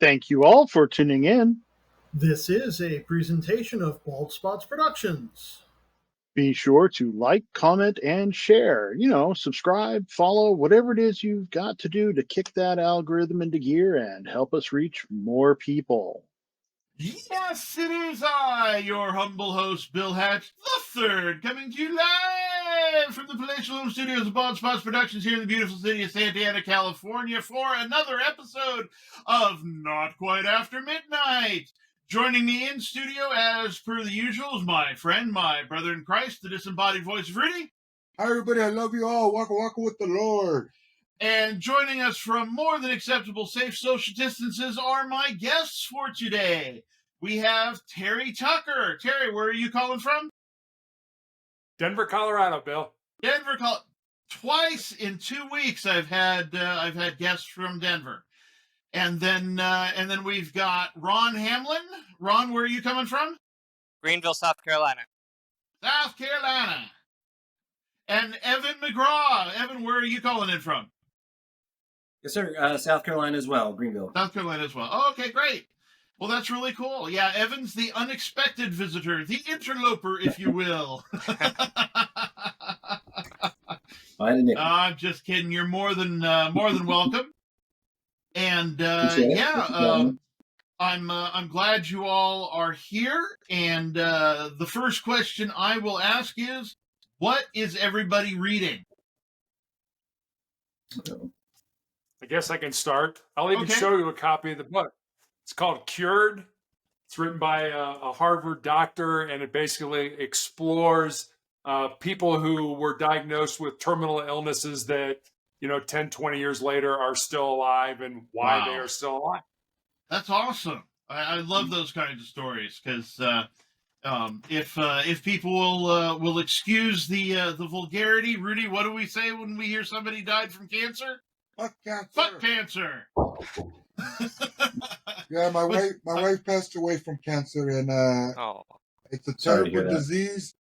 Thank you all for tuning in. This is a presentation of Bald Spots Productions. Be sure to like, comment, and share. Subscribe, follow, whatever it is you've got to do to kick that algorithm into gear and help us reach more people. Yes, it is I, your humble host, Bill Hatch III, coming to you live from the palatial home studios of Bald Spots Productions here in the beautiful city of Santa Ana, California, for another episode of Not Quite After Midnight. Joining me in studio, as per the usual, is my friend, my brother in Christ, the disembodied voice of Rudy. Hi, everybody. I love you all. Waka waka with the Lord. And joining us from more than acceptable safe social distances are my guests for today. We have Terry Tucker. Terry, where are you calling from? Denver, Colorado, Bill. Denver, Colorado. Twice in 2 weeks I've had guests from Denver. And then we've got Ron Hamlin. Ron, where are you coming from? Greenville, South Carolina. South Carolina. And Evan McGraw. Evan, where are you calling in from? Yes, sir. South Carolina as well, Greenville. South Carolina as well. Oh, okay, great. Well, that's really cool. Yeah, Evan's the unexpected visitor, the interloper, if you will. I'm just kidding. You're more than welcome. And I'm glad you all are here. And the first question I will ask is, what is everybody reading? I guess I can start. I'll even show you a copy of the book. It's called Cured. It's written by a Harvard doctor, and it basically explores people who were diagnosed with terminal illnesses that, 10, 20 years later are still alive and why they are still alive. That's awesome. I love those kinds of stories because if people will excuse the vulgarity, Rudy, what do we say when we hear somebody died from cancer? Fuck cancer. Fuck cancer. Yeah, my wife passed away from cancer, and it's a terrible disease.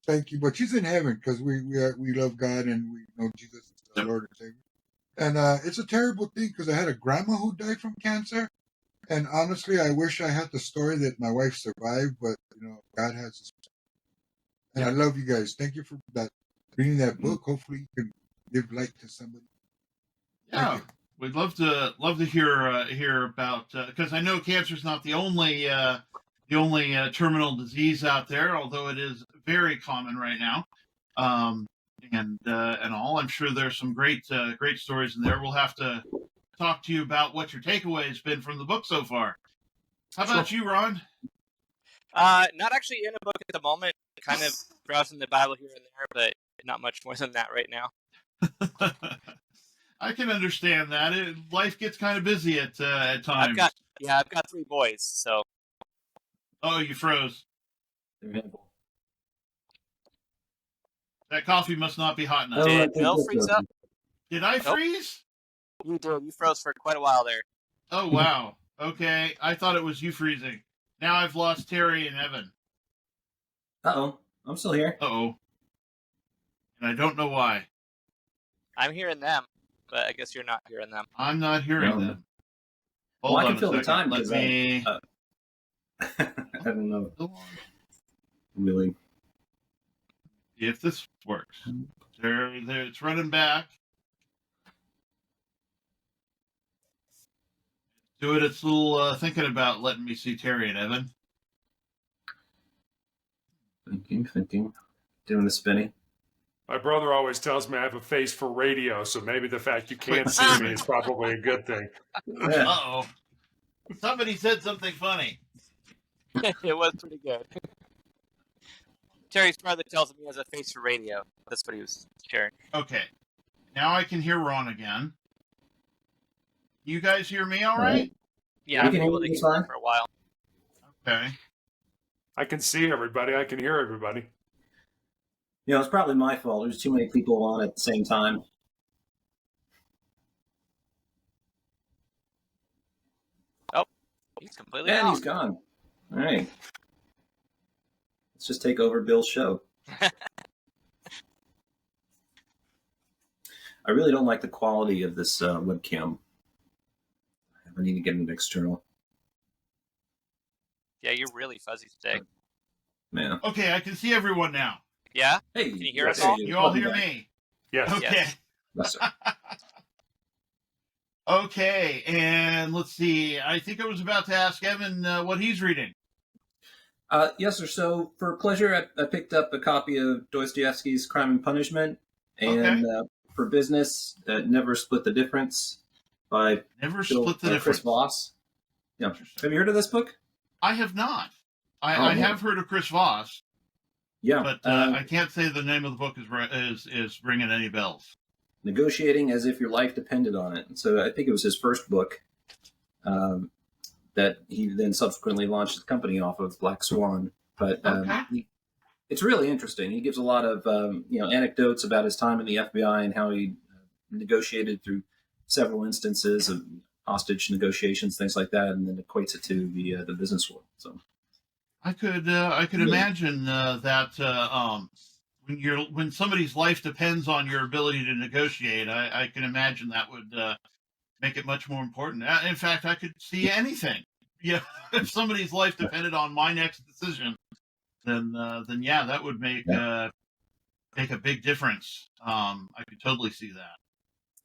Thank you, but she's in heaven because we love God and we know Jesus is the Lord and Savior. And it's a terrible thing because I had a grandma who died from cancer, and honestly, I wish I had the story that my wife survived, but God has His. And I love you guys. Thank you for that reading that book. Hopefully, you can give light to somebody. Yeah. We'd love to hear about because I know cancer is not the only terminal disease out there, although it is very common right now. And all, I'm sure there's some great stories in there. We'll have to talk to you about what your takeaway has been from the book so far. How about you, Ron? Not actually in a book at the moment. Kind of browsing the Bible here and there, but not much more than that right now. I can understand that. Life gets kind of busy at times. I've got 3 boys, so. Oh, you froze. That coffee must not be hot enough. Did Bill freeze up? Did I freeze? You did. You froze for quite a while there. Oh, wow. Okay. I thought it was you freezing. Now I've lost Terry and Evan. Uh-oh. I'm still here. Uh-oh. And I don't know why. I'm hearing them, but I guess you're not hearing them. I'm not hearing them. Well, I can fill the time. Let me... I don't know. Really? If this works. There, it's running back. Do it. It's a little thinking about letting me see Terry and Evan. Thinking. Doing the spinning. My brother always tells me I have a face for radio, so maybe the fact you can't see me is probably a good thing. Uh-oh. Somebody said something funny. It was pretty good. Terry's brother tells me he has a face for radio. That's what he was sharing. Okay. Now I can hear Ron again. You guys hear me all right? Yeah, I've been able to hear him for a while. Okay. I can see everybody. I can hear everybody. It's probably my fault. There's too many people on at the same time. Oh, he's completely gone. And he's gone. All right. Let's just take over Bill's show. I really don't like the quality of this webcam. I need to get an external. Yeah, you're really fuzzy today. Yeah. Okay, I can see everyone now. Yeah? Hey, Can you hear us yes, all? You all hear me? Yes. Okay. Yes. Yes, sir. Okay, and let's see. I think I was about to ask Evan what he's reading. Yes, sir. So for pleasure, I picked up a copy of Dostoevsky's Crime and Punishment, and for business, Never Split the Difference by Chris Voss. Yeah. Have you heard of this book? I have not. I have heard of Chris Voss. Yeah, but I can't say the name of the book is ringing any bells. Negotiating as if your life depended on it. So I think it was his first book that he then subsequently launched his company off of, Black Swan. But it's really interesting. He gives a lot of anecdotes about his time in the FBI and how he negotiated through several instances of hostage negotiations, things like that, and then equates it to the business world. So I could imagine that when somebody's life depends on your ability to negotiate, I can imagine that would make it much more important. In fact, I could see anything. Yeah, if somebody's life depended on my next decision, then yeah, that would make a big difference. I could totally see that.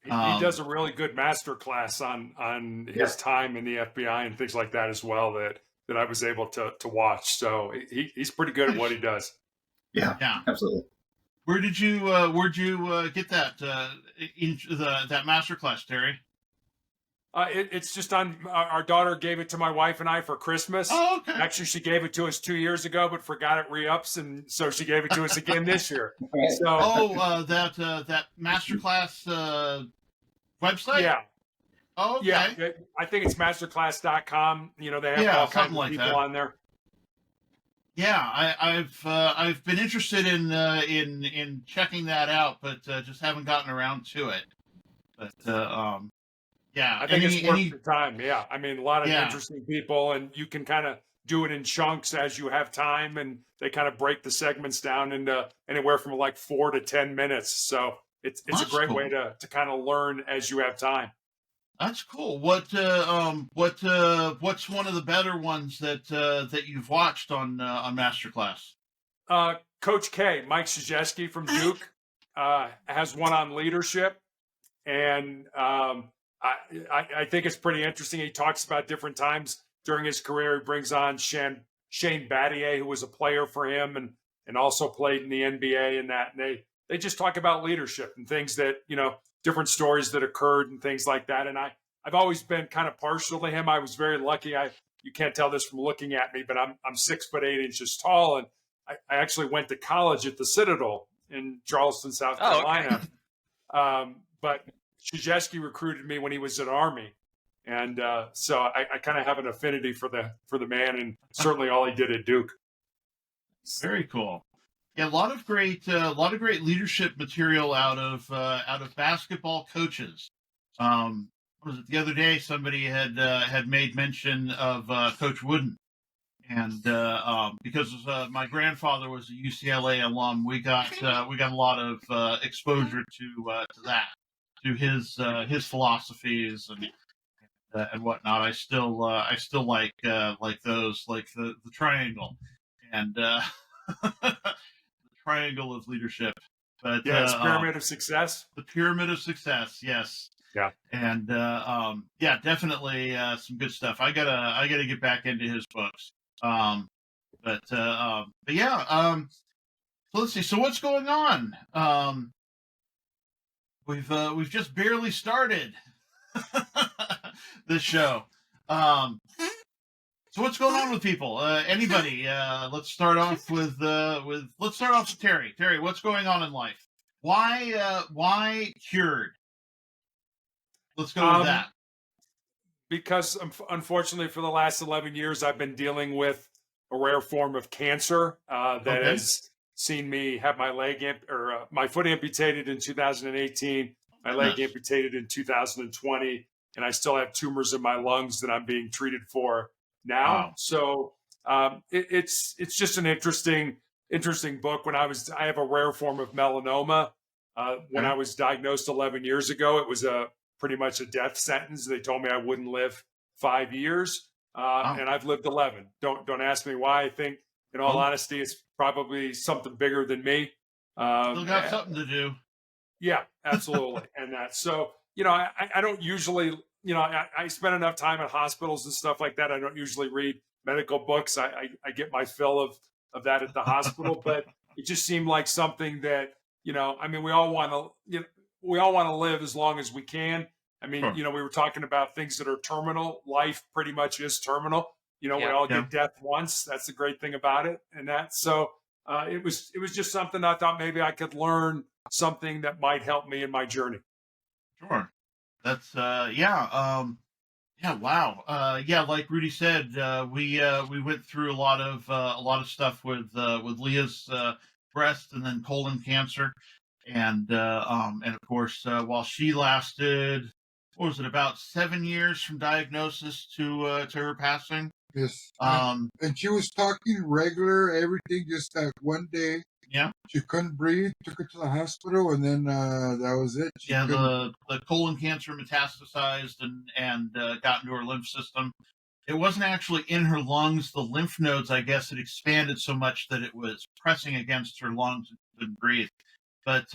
He does a really good master class on his time in the FBI and things like that as well that I was able to watch. So he's pretty good at what he does. Yeah, absolutely. Where'd you get that that master class, Terry? It's just on. Our daughter gave it to my wife and I for Christmas. Oh, okay. Actually, she gave it to us 2 years ago, but forgot it re-ups, and so she gave it to us again this year. So, that masterclass website. Yeah. Oh, okay. Yeah, I think it's masterclass.com. They have all kinds of people on there. Yeah, I've been interested in checking that out, but just haven't gotten around to it. But yeah, I think it's worth the time. Yeah, I mean, a lot of interesting people, and you can kind of do it in chunks as you have time, and they kind of break the segments down into anywhere from like 4 to 10 minutes. So it's a great way to kind of learn as you have time. That's cool. What's one of the better ones that you've watched on Masterclass? Coach K, Mike Krzyzewski from Duke, has one on leadership, and I think it's pretty interesting. He talks about different times during his career. He brings on Shane Battier, who was a player for him and also played in the NBA and that. And they just talk about leadership and things that, different stories that occurred and things like that. And I've always been kind of partial to him. I was very lucky. You can't tell this from looking at me, but I'm 6'8" tall. And I actually went to college at the Citadel in Charleston, South Carolina. Okay. But Krzyzewski recruited me when he was at Army. And so I kind of have an affinity for the man, and certainly all he did at Duke. Very cool. Yeah, a lot of great leadership material out of basketball coaches. What was it the other day? Somebody had made mention of Coach Wooden, and because my grandfather was a UCLA alum, we got a lot of exposure to that, to his philosophies and whatnot. I still like those, like the triangle and the triangle of leadership. But it's pyramid of success. The pyramid of success, yes. Yeah. And definitely some good stuff. I gotta get back into his books. But yeah. So let's see. So what's going on? We've just barely started this show. So what's going on with people? Anybody? Let's start off with Terry. Terry, what's going on in life? Why cured? Let's go with that. Because unfortunately, for the last 11 years, I've been dealing with a rare form of cancer that has seen me have my foot amputated in 2018, my leg amputated in 2020, and I still have tumors in my lungs that I'm being treated for now. Wow. So it's just an interesting book. I have a rare form of melanoma. When I was diagnosed 11 years ago, it was pretty much a death sentence. They told me I wouldn't live 5 years, and I've lived 11. Don't ask me why. I think, in all honesty, it's probably something bigger than me. Still got something to do. Yeah, absolutely. And that, so, I don't usually, I spend enough time in hospitals and stuff like that. I don't usually read medical books. I get my fill of that at the hospital, but it just seemed like something that, we all want to live as long as we can. I mean, we were talking about things that are terminal. Life pretty much is terminal. We all get death once. That's the great thing about it. And that, so it was just something I thought maybe I could learn something that might help me in my journey. Sure. That's wow. Like Rudy said, we went through a lot of stuff with Leah's breast and then colon cancer, and of course while she lasted, what was it, about 7 years from diagnosis to her passing. Yes. And she was talking regular, everything, just that one day. Yeah. She couldn't breathe, took her to the hospital, and then that was it. The colon cancer metastasized and got into her lymph system. It wasn't actually in her lungs. The lymph nodes, I guess, had expanded so much that it was pressing against her lungs and couldn't breathe. But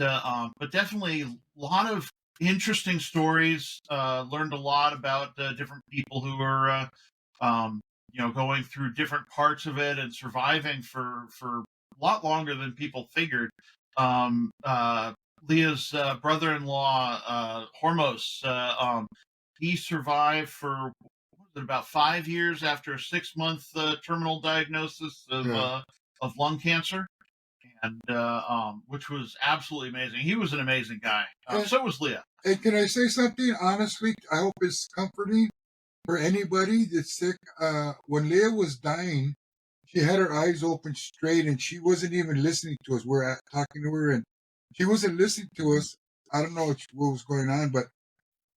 definitely a lot of interesting stories. Learned a lot about different people who are going through different parts of it and surviving for a lot longer than people figured. Leah's brother-in-law, Hormos, he survived for about 5 years after a 6-month terminal diagnosis of lung cancer, and which was absolutely amazing. He was an amazing guy. So was Leah. Hey, can I say something? Honestly, I hope it's comforting for anybody that's sick. When Leah was dying, she had her eyes open straight, and she wasn't even listening to us. We're talking to her, and she wasn't listening to us. I don't know what was going on, but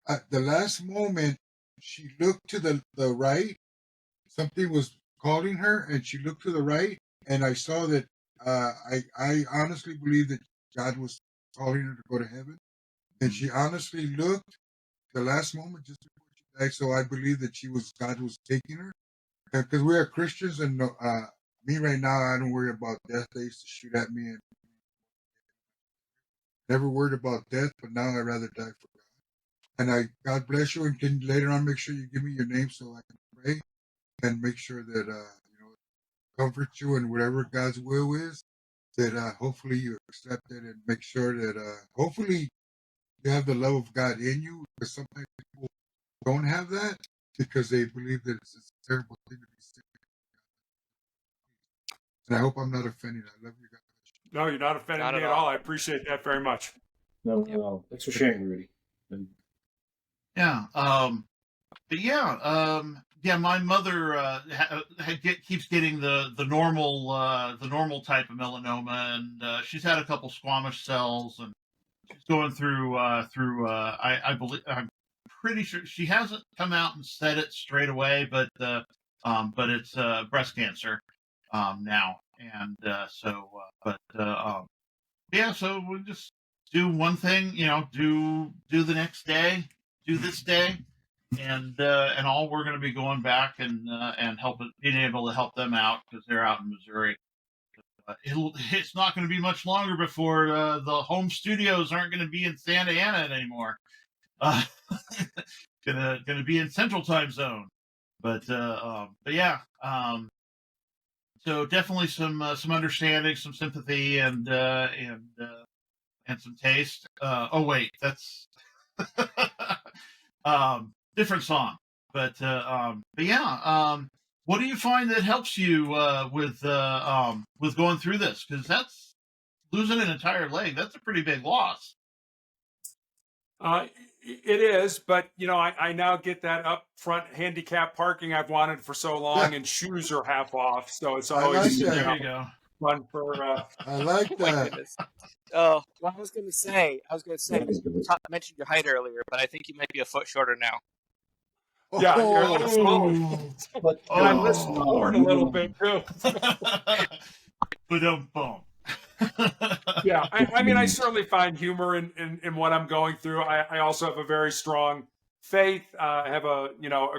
at the last moment, she looked to the right. Something was calling her, and she looked to the right, and I saw that. I honestly believe that God was calling her to go to heaven, and she honestly looked the last moment just before she died. So I believe that God was taking her. Because we are Christians, and me right now, I don't worry about death. They used to shoot at me, and never worried about death. But now I'd rather die for God. And God bless you, and can later on make sure you give me your name so I can pray and make sure that comfort you in whatever God's will is. That hopefully you accept it, and make sure that hopefully you have the love of God in you. Because sometimes people don't have that, because they believe that it's a terrible thing to be sick. And I hope I'm not offending. I love you guys. No, you're not offending me at all. I appreciate that very much. No, thanks for sharing, Rudy. Yeah. My mother keeps getting the normal type of melanoma, and she's had a couple squamous cells, and she's going through I believe, I'm pretty sure she hasn't come out and said it straight away, but it's breast cancer now, and so we just do one thing, do the next day, do this day, and all we're going to be going back and being able to help them out, because they're out in Missouri. It's not going to be much longer before the home studios aren't going to be in Santa Ana anymore. Gonna be in Central Time Zone, but yeah. So definitely some understanding, some sympathy, and some taste. Oh wait, that's different song. But yeah. What do you find that helps you with going through this? Because that's losing an entire leg. That's a pretty big loss. It is, but I now get that up front handicap parking I've wanted for so long, and shoes are half off, so it's always there you go. Fun for. I like that. Oh, well, I was going to say, you mentioned your height earlier, but I think you might be a foot shorter now. Yeah, and I listen to Lord a little bit too. Boom. Yeah, I mean, I certainly find humor in what I'm going through. I also have a very strong faith. I have a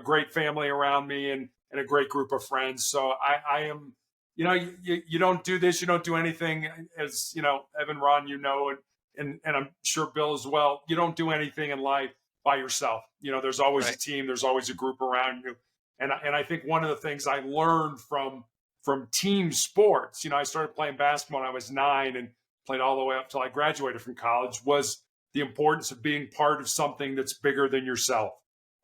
great family around me and a great group of friends. So I am, you don't do this, you don't do anything, as Evan, Ron, and I'm sure Bill as well. You don't do anything in life by yourself. There's always a team, there's always a group around you. And I think one of the things I learned from team sports, I started playing basketball when I was 9 and played all the way up till I graduated from college, was the importance of being part of something that's bigger than yourself.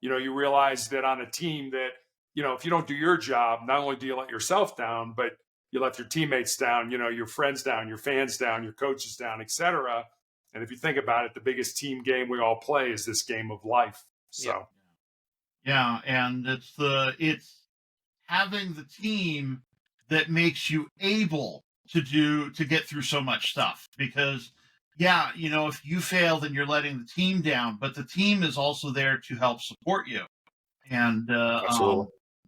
You realize that on a team that, if you don't do your job, not only do you let yourself down, but you let your teammates down, your friends down, your fans down, your coaches down, etc. And if you think about it, the biggest team game we all play is this game of life. So, yeah, and it's having the team that makes you able to get through so much stuff. Because, if you fail, then you're letting the team down, but the team is also there to help support you. And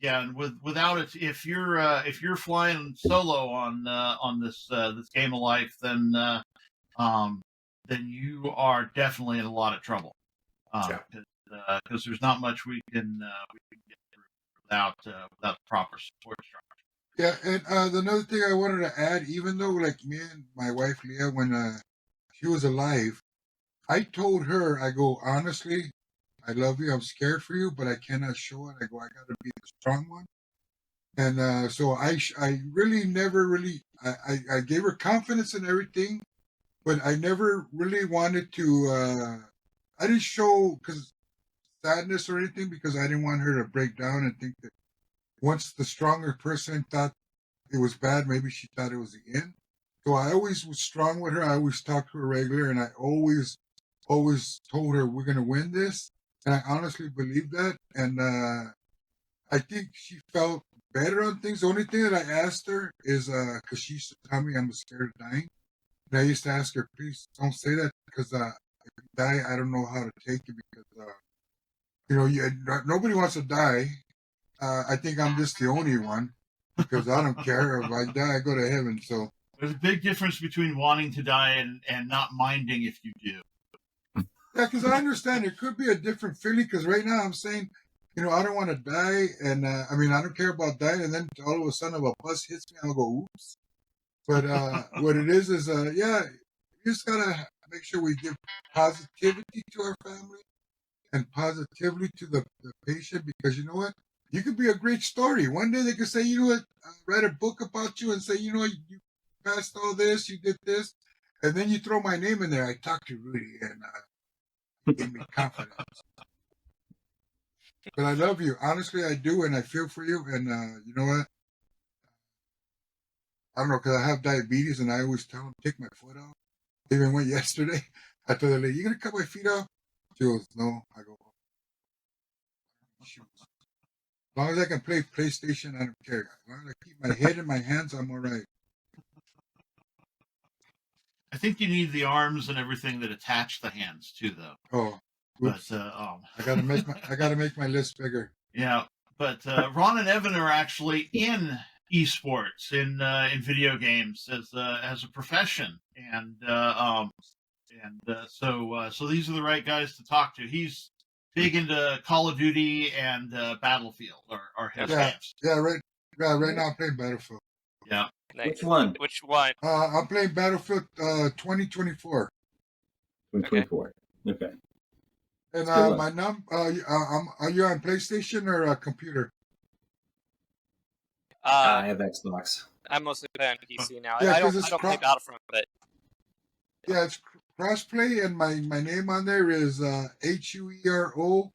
and without it, if you're flying solo on this game of life, then you are definitely in a lot of trouble. Because there's not much we can get through without the proper support structure. Yeah, and another thing I wanted to add, even though like me and my wife Leah, when she was alive, I told her, I go, honestly, I love you, I'm scared for you, but I cannot show it. I go, I gotta be the strong one. And so I really never really, I gave her confidence in everything, but I never really wanted to, I didn't show because sadness or anything, because I didn't want her to break down and think that once the stronger person thought it was bad, maybe she thought it was the end. So I always was strong with her. I always talked to her regular, and I always told her we're going to win this. And I honestly believe that. And I think she felt better on things. The only thing that I asked her is, because she used to tell me I'm scared of dying. And I used to ask her, please don't say that, because if you die, I don't know how to take it, because, nobody wants to die. I think I'm just the only one, because I don't care. If I die, I go to heaven. So there's a big difference between wanting to die and not minding if you do. Yeah, because I understand it could be a different feeling, because right now I'm saying, I don't want to die, and I don't care about dying, and then all of a sudden if a bus hits me, I'll go, oops. But what it is, you just got to make sure we give positivity to our family and positively to the patient, because you know what? You could be a great story. One day they could say, you know what, write a book about you and say, you passed all this, you did this, and then you throw my name in there. I talked to Rudy, and gave me confidence. But I love you. Honestly, I do, and I feel for you. And you know what? I don't know, because I have diabetes, and I always tell them, take my foot off. They even went yesterday. I told the lady, you going to cut my feet off? She goes, no. I go, shoot. As long as I can play PlayStation, I don't care. As long as I keep my head in my hands, I'm all right. I think you need the arms and everything that attach the hands too, though. Oh, oops. But I gotta make my list bigger. Yeah, but Ron and Evan are actually in esports, in video games as a profession, and so these are the right guys to talk to. He's big into Call of Duty and Battlefield, or his games. Yeah, right now I'm playing Battlefield. Yeah. Which one? I'm playing Battlefield 2024. 2024. Okay. And my are you on PlayStation or a computer? I have Xbox. I mostly play on PC now. Yeah, I don't play Battlefront, but yeah, it's crossplay, and my name on there is HUERO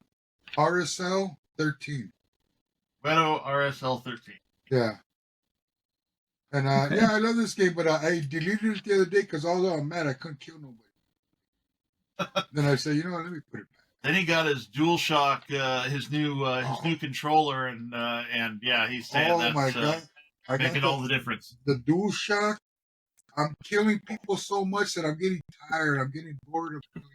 RSL 13. Beto RSL 13. Yeah. And I love this game, but I deleted it the other day because although I'm mad I couldn't kill nobody. Then I said, let me put it back. Then he got his DualShock, his new controller, and he's saying that's making all the difference. The DualShock, I'm killing people so much that I'm getting tired. I'm getting bored of killing.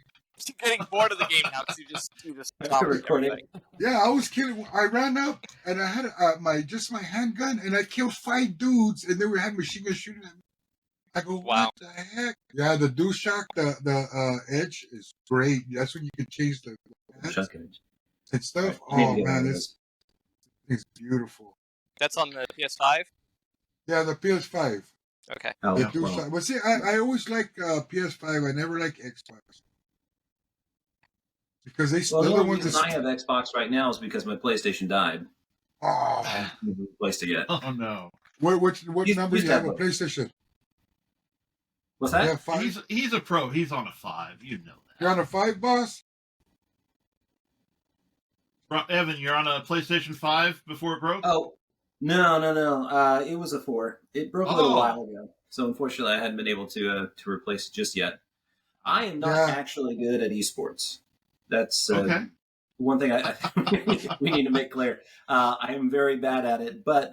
You're getting bored of the game now because you just stopped recording. Yeah, I was killing. I ran up and I had my handgun, and I killed 5 dudes, and they had machine gun shooting at me. I go, wow. What the heck? Yeah, the DualShock, the edge is great. That's when you can change the DualShock edge. and stuff. Right. Oh man, this thing's beautiful. That's on the PS5. Yeah, the PS5. Okay. Oh, They do well. but see, I always like PS5. I never like Xbox because The only reason I have Xbox right now is because my PlayStation died. Oh, I haven't replaced it yet. Oh no. What number do you have a PlayStation? What's that? Yeah, 5? He's a pro. He's on a 5. You know that. You're on a 5, boss? Evan, you're on a PlayStation 5 before it broke? Oh, no. It was a 4. It broke a little while ago, so unfortunately, I hadn't been able to replace it just yet. I am not actually good at esports. That's okay. One thing we need to make clear. I am very bad at it, but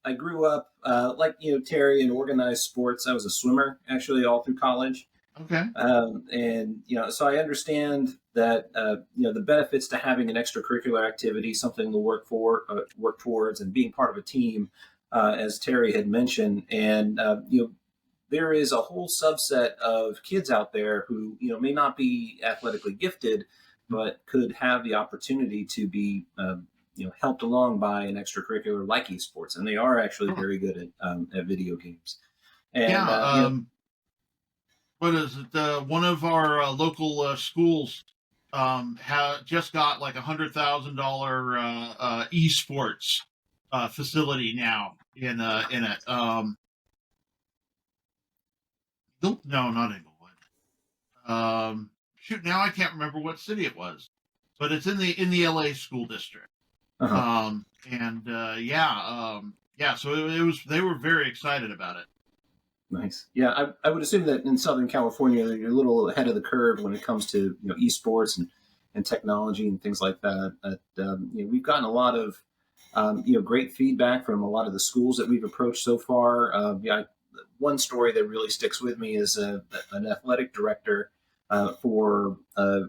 I grew up like Terry in organized sports. I was a swimmer actually all through college. Okay. And so I understand that the benefits to having an extracurricular activity, something to work towards, and being part of a team, as Terry had mentioned. And there is a whole subset of kids out there who may not be athletically gifted, but could have the opportunity to be helped along by an extracurricular like esports, and they are actually very good at video games. And what is it? One of our local schools just got like $100,000 esports facility now in it. No, not Inglewood. Shoot, now I can't remember what city it was, but it's in the LA school district. Uh-huh. So it was. They were very excited about it. Nice. Yeah, I would assume that in Southern California, you're a little ahead of the curve when it comes to esports and technology and things like that. We've gotten a lot of great feedback from a lot of the schools that we've approached so far. One story that really sticks with me is an athletic director for a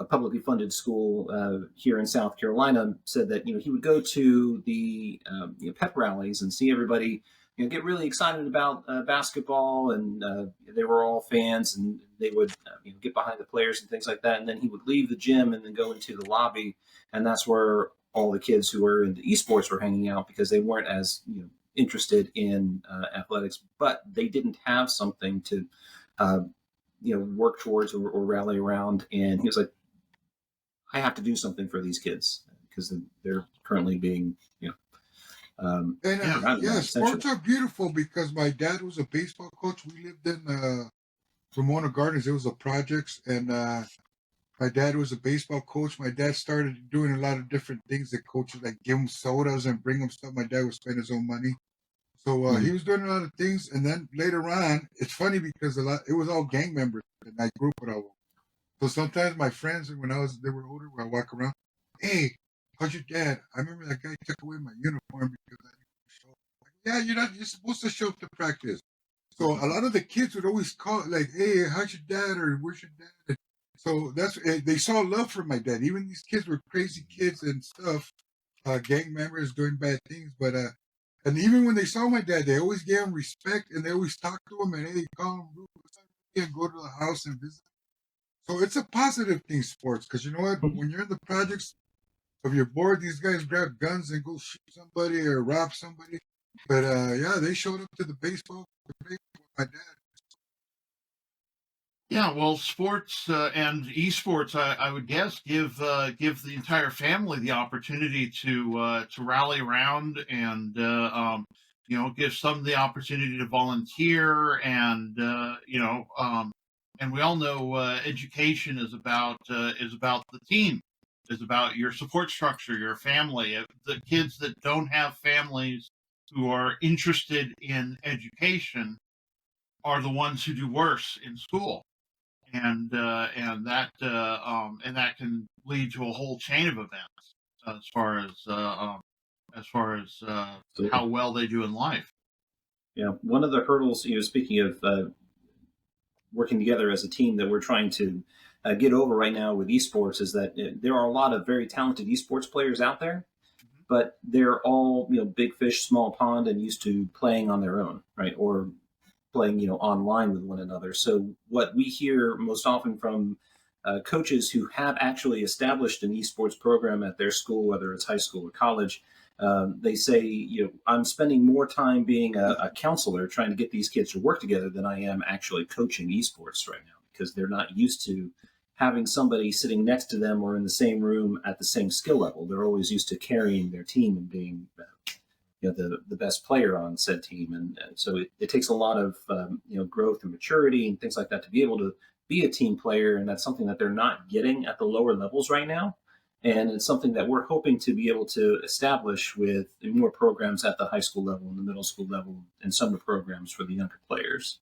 publicly funded school here in South Carolina said that he would go to the pep rallies and see everybody get really excited about basketball, and they were all fans, and they would get behind the players and things like that. And then he would leave the gym and then go into the lobby, and that's where all the kids who were into esports were hanging out because they weren't as interested in athletics, but they didn't have something to work towards or rally around. And he was like, I have to do something for these kids because they're currently being sports are beautiful because my dad was a baseball coach. We lived in Ramona Gardens. It was a projects, and my dad was a baseball coach. My dad started doing a lot of different things that coaches like give him sodas and bring him stuff. My dad would spend his own money. So he was doing a lot of things. And then later on, it's funny because it was all gang members and I grew up with all of them. So sometimes my friends, they were older, when I walk around, hey, how's your dad? I remember that guy took away my uniform because I didn't show up. Yeah, you're supposed to show up to practice. So a lot of the kids would always call like, hey, how's your dad? Or where's your dad? So they saw love for my dad. Even these kids were crazy kids and stuff, gang members doing bad things. But and even when they saw my dad, they always gave him respect and they always talked to him and hey, call him and go to the house and visit. So it's a positive thing, sports, because you know what? When you're in the projects of your board, these guys grab guns and go shoot somebody or rob somebody. But they showed up to the baseball with my dad. Yeah, well, sports and esports, I would guess, give the entire family the opportunity to rally around and give some the opportunity to volunteer and and we all know education is about the team, is about your support structure, your family. The kids that don't have families who are interested in education are the ones who do worse in school. And that can lead to a whole chain of events as far as how well they do in life. Yeah, one of the hurdles, speaking of working together as a team that we're trying to get over right now with esports is that there are a lot of very talented esports players out there, but they're all big fish, small pond, and used to playing on their own, right? Or playing, online with one another. So what we hear most often from coaches who have actually established an esports program at their school, whether it's high school or college. They say, I'm spending more time being a counselor trying to get these kids to work together than I am actually coaching esports right now, because they're not used to having somebody sitting next to them or in the same room at the same skill level. They're always used to carrying their team and being the best player on said team. And so it takes a lot of growth and maturity and things like that to be able to be a team player. And that's something that they're not getting at the lower levels right now. And it's something that we're hoping to be able to establish with more programs at the high school level and the middle school level and summer programs for the younger players.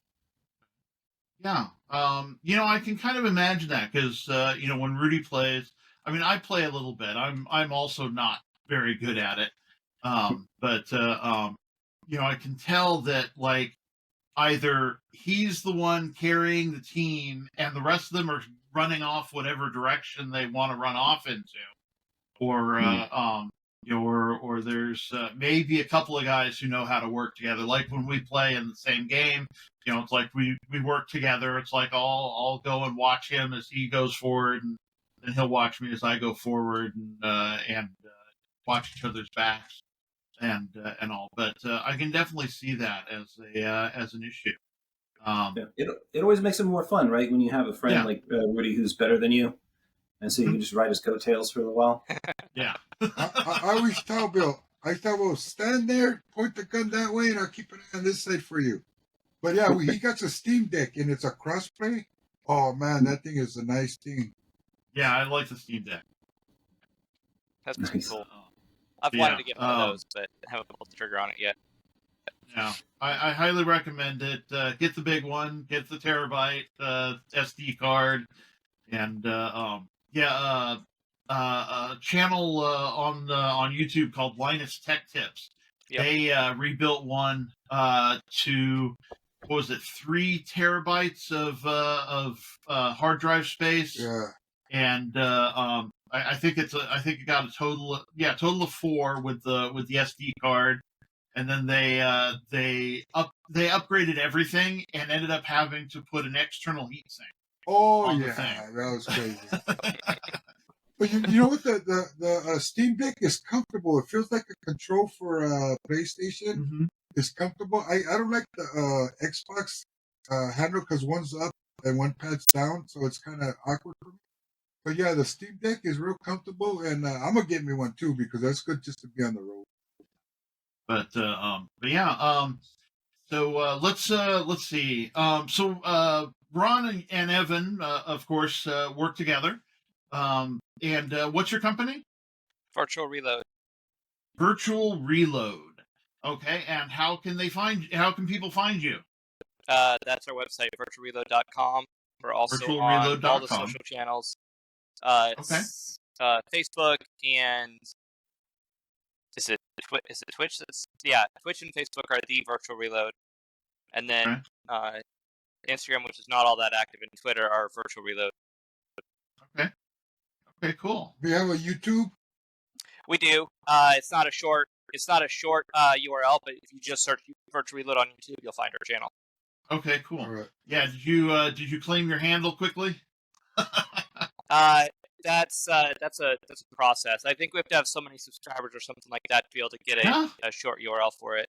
Yeah. I can kind of imagine that because, when Rudy plays, I mean, I play a little bit. I'm also not very good at it. But I can tell that like either he's the one carrying the team and the rest of them are running off whatever direction they want to run off into, or or there's maybe a couple of guys who know how to work together. Like when we play in the same game, it's like we work together. It's like I'll go and watch him as he goes forward, and then he'll watch me as I go forward, and watch each other's backs and all. But I can definitely see that as an issue. It always makes it more fun, right? When you have a friend like Rudy who's better than you, and so you can just ride his coattails for a while. Yeah. I always tell Bill, stand there, point the gun that way, and I'll keep it on this side for you. But yeah, he got a Steam Deck, and it's a crossplay. Oh man, that thing is a nice thing. Yeah, I like the Steam Deck. That's pretty cool. I've wanted to get one of those, but haven't pulled the trigger on it yet. Yeah, I highly recommend it. Get the big one, get the terabyte SD card, and channel on YouTube called Linus Tech Tips. Yep. They rebuilt one to 3 terabytes of hard drive space. Yeah. And I think it got a total of 4 with the SD card. And then they upgraded everything and ended up having to put an external heatsink. Oh yeah, that was crazy. But you know what? The Steam Deck is comfortable. It feels like a control for PlayStation. Mm-hmm. It's comfortable. I don't like the Xbox handle because one's up and one pad's down, so it's kind of awkward for me. But yeah, the Steam Deck is real comfortable, and I'm gonna get me one too because that's good just to be on the road. So let's see. Ron and Evan, of course, work together. And what's your company? Virtual Reload. Virtual Reload. Okay, and how can people find you? That's our website, virtualreload.com. We're also on all the social channels. Facebook and is it Twitch? Twitch and Facebook are the Virtual Reload, and then Instagram, which is not all that active, and Twitter are Virtual Reload. Okay, cool. We have a YouTube. We do. It's not a short URL, but if you just search Virtual Reload on YouTube, you'll find our channel. Okay, cool. Right. Yeah, did you claim your handle quickly? That's a process. I think we have to have so many subscribers or something like that to be able to get a short URL for it.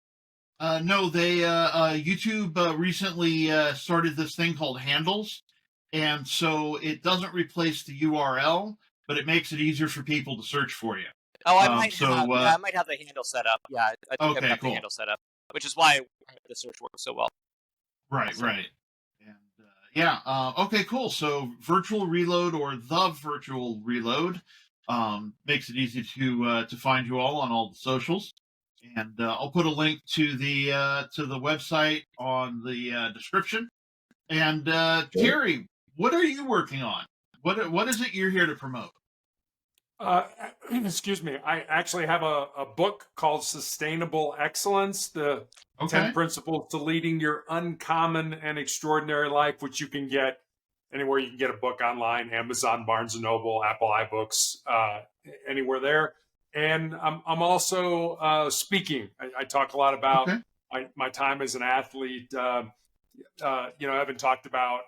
No, they YouTube recently started this thing called handles, and so it doesn't replace the URL, but it makes it easier for people to search for you. Oh, I might have the handle set up. Yeah, I think I've got the handle set up, which is why the search works so well. Right. And okay, cool. So Virtual Reload or the Virtual Reload makes it easy to find you all on all the socials. And I'll put a link to the website on the description. And Terry, what are you working on? What is it you're here to promote? Excuse me. I actually have a book called Sustainable Excellence: The 10 Principles to Leading Your Uncommon and Extraordinary Life, which you can get anywhere you can get a book online, Amazon, Barnes & Noble, Apple iBooks, anywhere there. And I'm also speaking. I talk a lot about my time as an athlete. Evan talked about,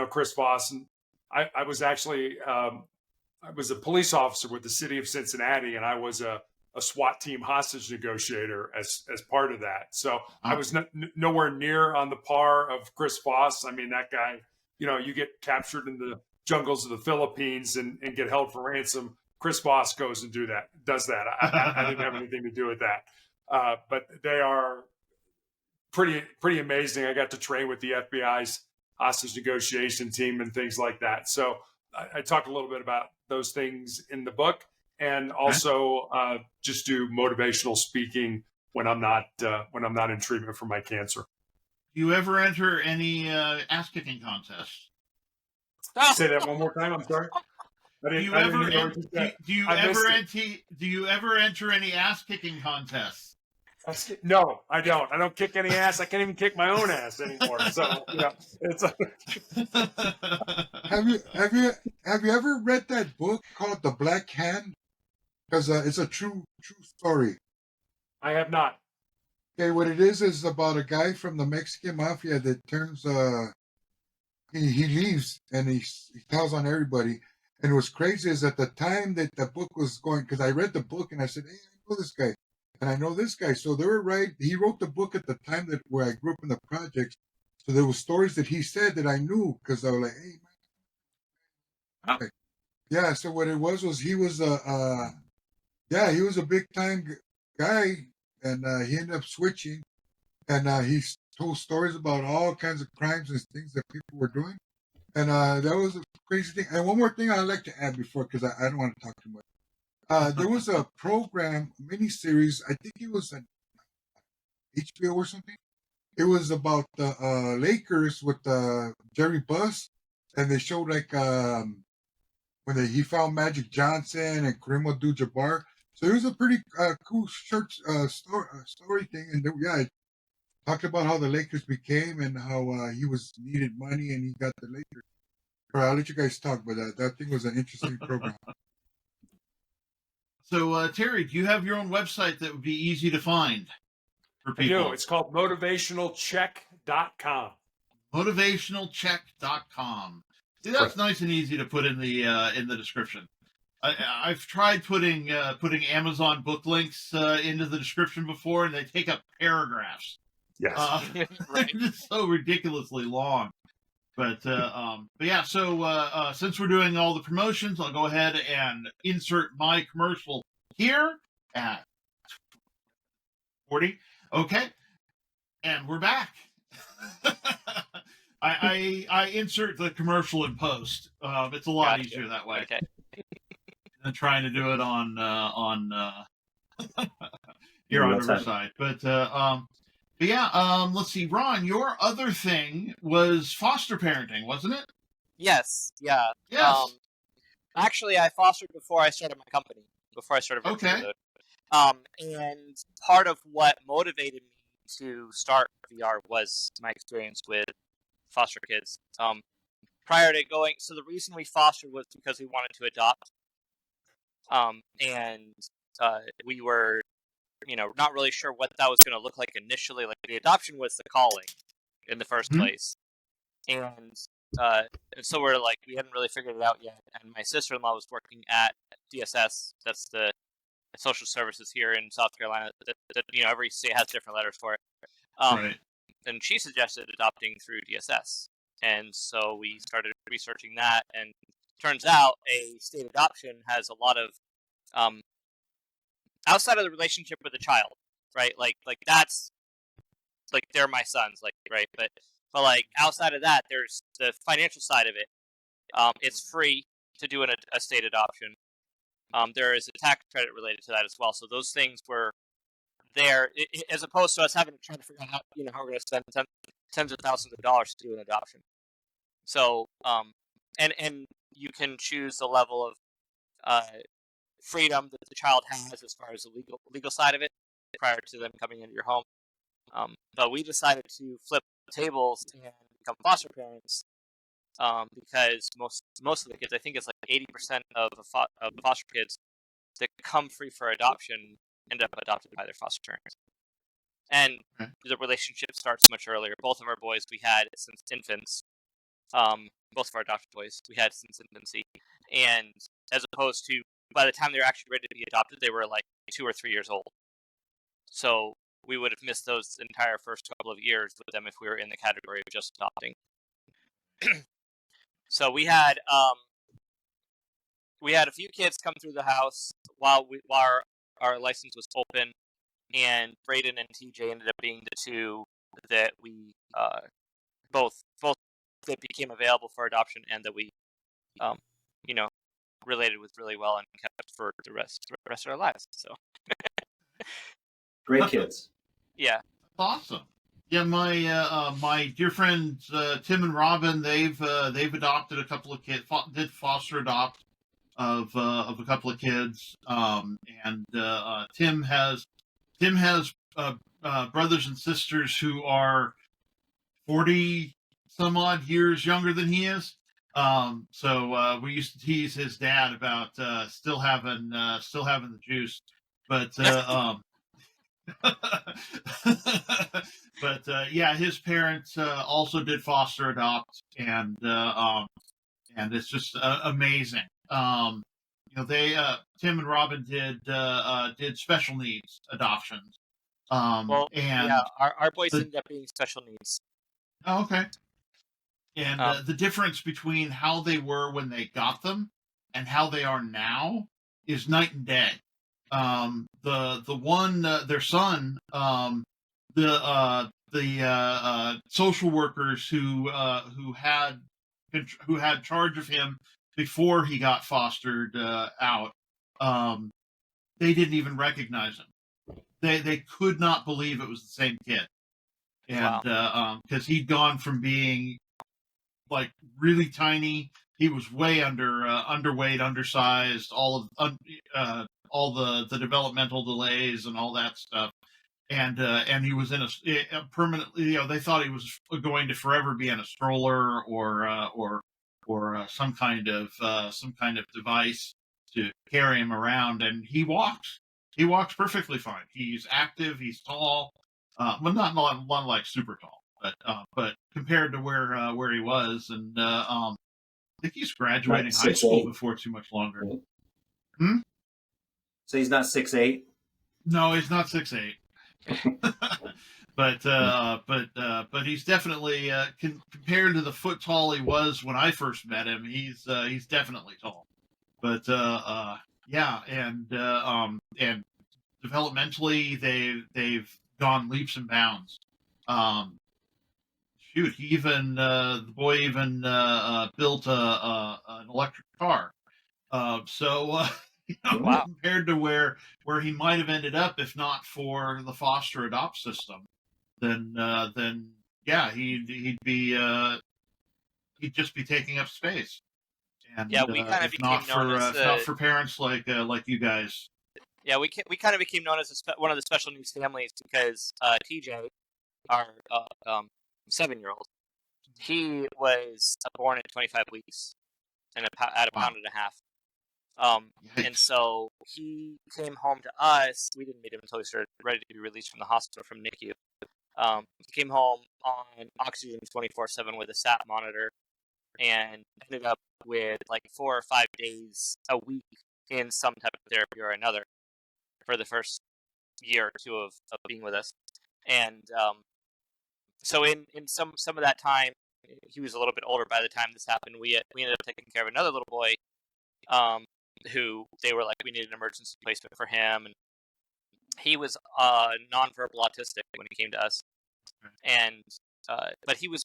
Chris Voss, and I was actually I was a police officer with the city of Cincinnati, and I was a SWAT team hostage negotiator as part of that. So I was nowhere near on the par of Chris Voss. I mean, that guy, you get captured in the jungles of the Philippines and get held for ransom. Chris Voss goes and does that. I didn't have anything to do with that. But they are pretty amazing. I got to train with the FBI's hostage negotiation team and things like that. So I talk a little bit about those things in the book, and also just do motivational speaking when I'm not in treatment for my cancer. Do you ever enter any ass kicking contests? Say that one more time. I'm sorry. Do you ever enter any ass kicking contests? No, I don't. I don't kick any ass. I can't even kick my own ass anymore. So it's. Have you ever read that book called The Black Hand? Because it's a true story. I have not. Okay, what it is about a guy from the Mexican mafia that turns he leaves and he tells on everybody. And what's crazy is at the time that the book was going, because I read the book and I said, hey, I know this guy. And I know this guy. So they were right. He wrote the book at the time where I grew up in the projects. So there were stories that he said that I knew because I was like, hey, man. Okay. Yeah. So what it was he was he was a big time guy, and he ended up switching, and he told stories about all kinds of crimes and things that people were doing. And that was a crazy thing. And one more thing I'd like to add before, because I don't want to talk too much. There was a program, miniseries, I think it was an HBO or something. It was about the Lakers with Jerry Buss, and they showed when he found Magic Johnson and Kareem Abdul-Jabbar. So it was a pretty cool short story thing. And it talked about how the Lakers became and how he needed money and he got the Lakers. But I'll let you guys talk about that. That thing was an interesting program. So, Terry, do you have your own website that would be easy to find for people? I do. It's called motivationalcheck.com. Motivationalcheck.com. See, that's nice and easy to put in the description. I've tried putting Amazon book links into the description before, and they take up paragraphs. Yes, right. It's so ridiculously long. But yeah. So since we're doing all the promotions, I'll go ahead and insert my commercial here at 40. Okay, and we're back. I insert the commercial in post. It's a lot easier that way. Okay. Than trying to do it on here on Riverside. But yeah, let's see, Ron, your other thing was foster parenting, wasn't it? Yes. Yeah. Yes. Actually, I fostered before I started my company. Before I started. Okay. And part of what motivated me to start VR was my experience with foster kids. Prior to going, so the reason we fostered was because we wanted to adopt. And we were, not really sure what that was going to look like initially. Like the adoption was the calling in the first place, and so we're like we hadn't really figured it out yet. And my sister-in-law was working at DSS. That's the social services here in South Carolina. That every state has different letters for it. Right. And she suggested adopting through DSS, and so we started researching that. And turns out a state adoption has a lot of outside of the relationship with the child, right? Like that's like they're my sons, like right. But like outside of that, there's the financial side of it. It's free to do a state adoption. There is a tax credit related to that as well. So those things were there, as opposed to us having to try to figure out how we're going to spend tens of thousands of dollars to do an adoption. So and you can choose the level of freedom that the child has as far as the legal side of it prior to them coming into your home. But we decided to flip the tables and become foster parents because most of the kids, I think it's like 80% of the foster kids that come free for adoption end up adopted by their foster parents. And the relationship starts much earlier. Both of our boys we had since infants. Both of our adopted boys we had since infancy, and as opposed to by the time they were actually ready to be adopted, they were like 2 or 3 years old. So we would have missed those entire first couple of years with them if we were in the category of just adopting. So we had a few kids come through the house while our license was open, and Braden and TJ ended up being the two that we both that became available for adoption and that we related with really well and kept for the rest of our lives. So great kids. Yeah. Awesome. Yeah, my dear friends Tim and Robin, they've adopted a couple of kids, did foster adopt of a couple of kids, and Tim has brothers and sisters who are 40 some odd years younger than he is. So we used to tease his dad about still having the juice, but but yeah, his parents also did foster adopt, and it's just amazing. They Tim and Robin did special needs adoptions. Well, and yeah, our boys ended up being special needs. Oh, okay. And the difference between how they were when they got them and how they are now is night and day. The one their son, the social workers who had charge of him before he got fostered out, they didn't even recognize him. They could not believe it was the same kid, and because he'd gone from being like really tiny, he was way underweight, undersized, all the developmental delays and all that stuff, and he was in a permanently. They thought he was going to forever be in a stroller or some kind of device to carry him around, and he walks perfectly fine. He's active, he's tall, well, not like super tall, but compared to where he was, and I think he's graduating high school before too much longer. So he's not 6'8"? No, he's not 6'8". but he's definitely compared to the foot tall he was when I first met him, he's definitely tall. But yeah, and developmentally they've gone leaps and bounds. Shoot, he even the boy even built an electric car. So Wow. compared to where he might have ended up if not for the foster adopt system, then yeah, he'd just be taking up space. And yeah, we kind of became known as not for parents like you guys. Yeah, we kind of became known as one of the special needs families because TJ, our 7-year-old, he was born at 25 weeks and at a pound and a half. And so he came home to us. We didn't meet him until he started ready to be released from the hospital from NICU. He came home on oxygen 24/7 with a SAT monitor, and ended up with like 4 or 5 days a week in some type of therapy or another for the first year or two of being with us. And so in some of that time, he was a little bit older by the time this happened. We ended up taking care of another little boy, who they were like, we need an emergency placement for him, and he was nonverbal autistic when he came to us, and but he was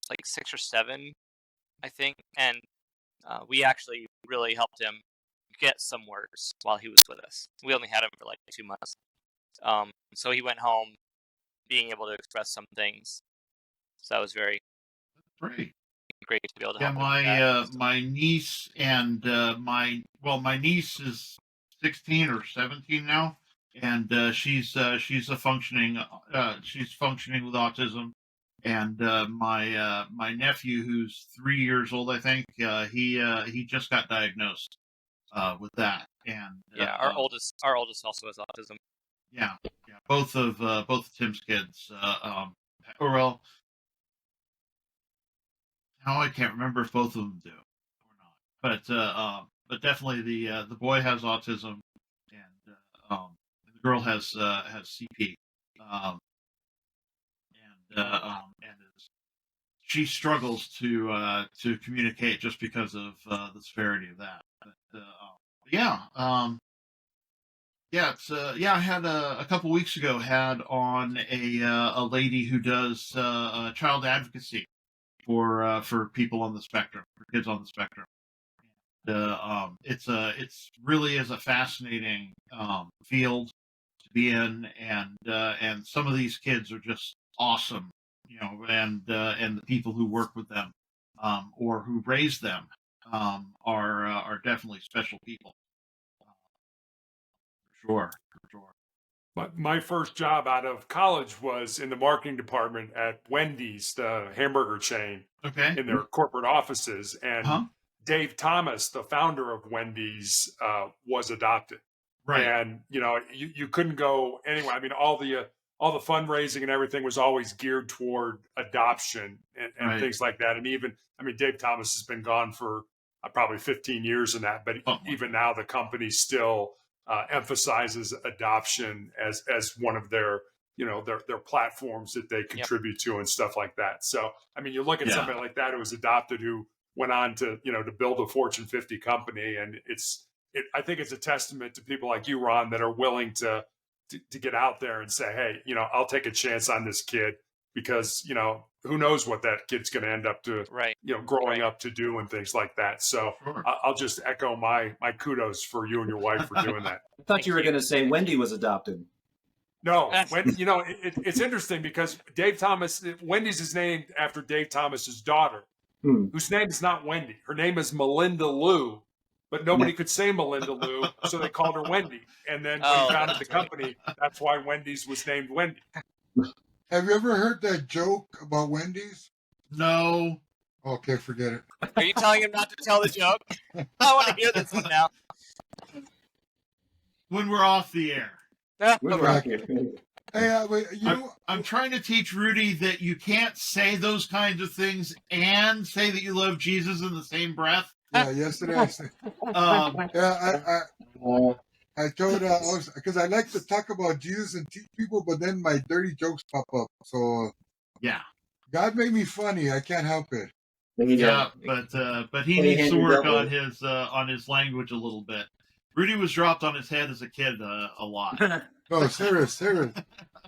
like 6 or 7, I think, and we actually really helped him get some words while he was with us. We only had him for like 2 months, so he went home being able to express some things. So that was very great to be able to help him. My niece and my niece is 16 or 17 now, and she's functioning with autism. And my nephew, who's 3 years old, I think, he just got diagnosed with that. And our oldest also has autism. Yeah, both of Tim's kids. Well, Oh, I can't remember if both of them do or not. But definitely the boy has autism, and the girl has CP, and she struggles to communicate just because of the severity of that. But yeah, yeah, it's I had a couple weeks ago had on a lady who does child advocacy for people on the spectrum, for kids on the spectrum. It's really is a fascinating field to be in, and some of these kids are just awesome, and the people who work with them or who raise them are definitely special people. For sure. My first job out of college was in the marketing department at Wendy's, the hamburger chain, in their corporate offices. And Dave Thomas, the founder of Wendy's, was adopted. Right. And you couldn't go anywhere. I mean, all the fundraising and everything was always geared toward adoption and things like that. And even, I mean, Dave Thomas has been gone for probably 15 years in that, but even now the company still emphasizes adoption as one of their their platforms that they contribute to and stuff like that. So I mean, you look at somebody like that who was adopted, who went on to to build a Fortune 50 company, and I think it's a testament to people like you, Ron, that are willing to get out there and say, hey, I'll take a chance on this kid, because who knows what that kid's going to end up to growing up to do and things like that. So I'll just echo my kudos for you and your wife for doing that. I thought you were going to say Wendy was adopted. No, it's interesting because Dave Thomas, Wendy's is named after Dave Thomas's daughter, whose name is not Wendy. Her name is Melinda Lou, but nobody could say Melinda Lou, so they called her Wendy. And then when he founded the company, that's why Wendy's was named Wendy. Have you ever heard that joke about Wendy's? No. Okay, forget it. Are you telling him not to tell the joke? I want to hear this one now. When we're off the air. Hey, I'm trying to teach Rudy that you can't say those kinds of things and say that you love Jesus in the same breath. Yeah, yesterday I said. I told because I like to talk about Jesus and teach people, but then my dirty jokes pop up. So yeah, God made me funny. I can't help it. Yeah, but he needs to work on his language a little bit. Rudy was dropped on his head as a kid a lot. No, serious.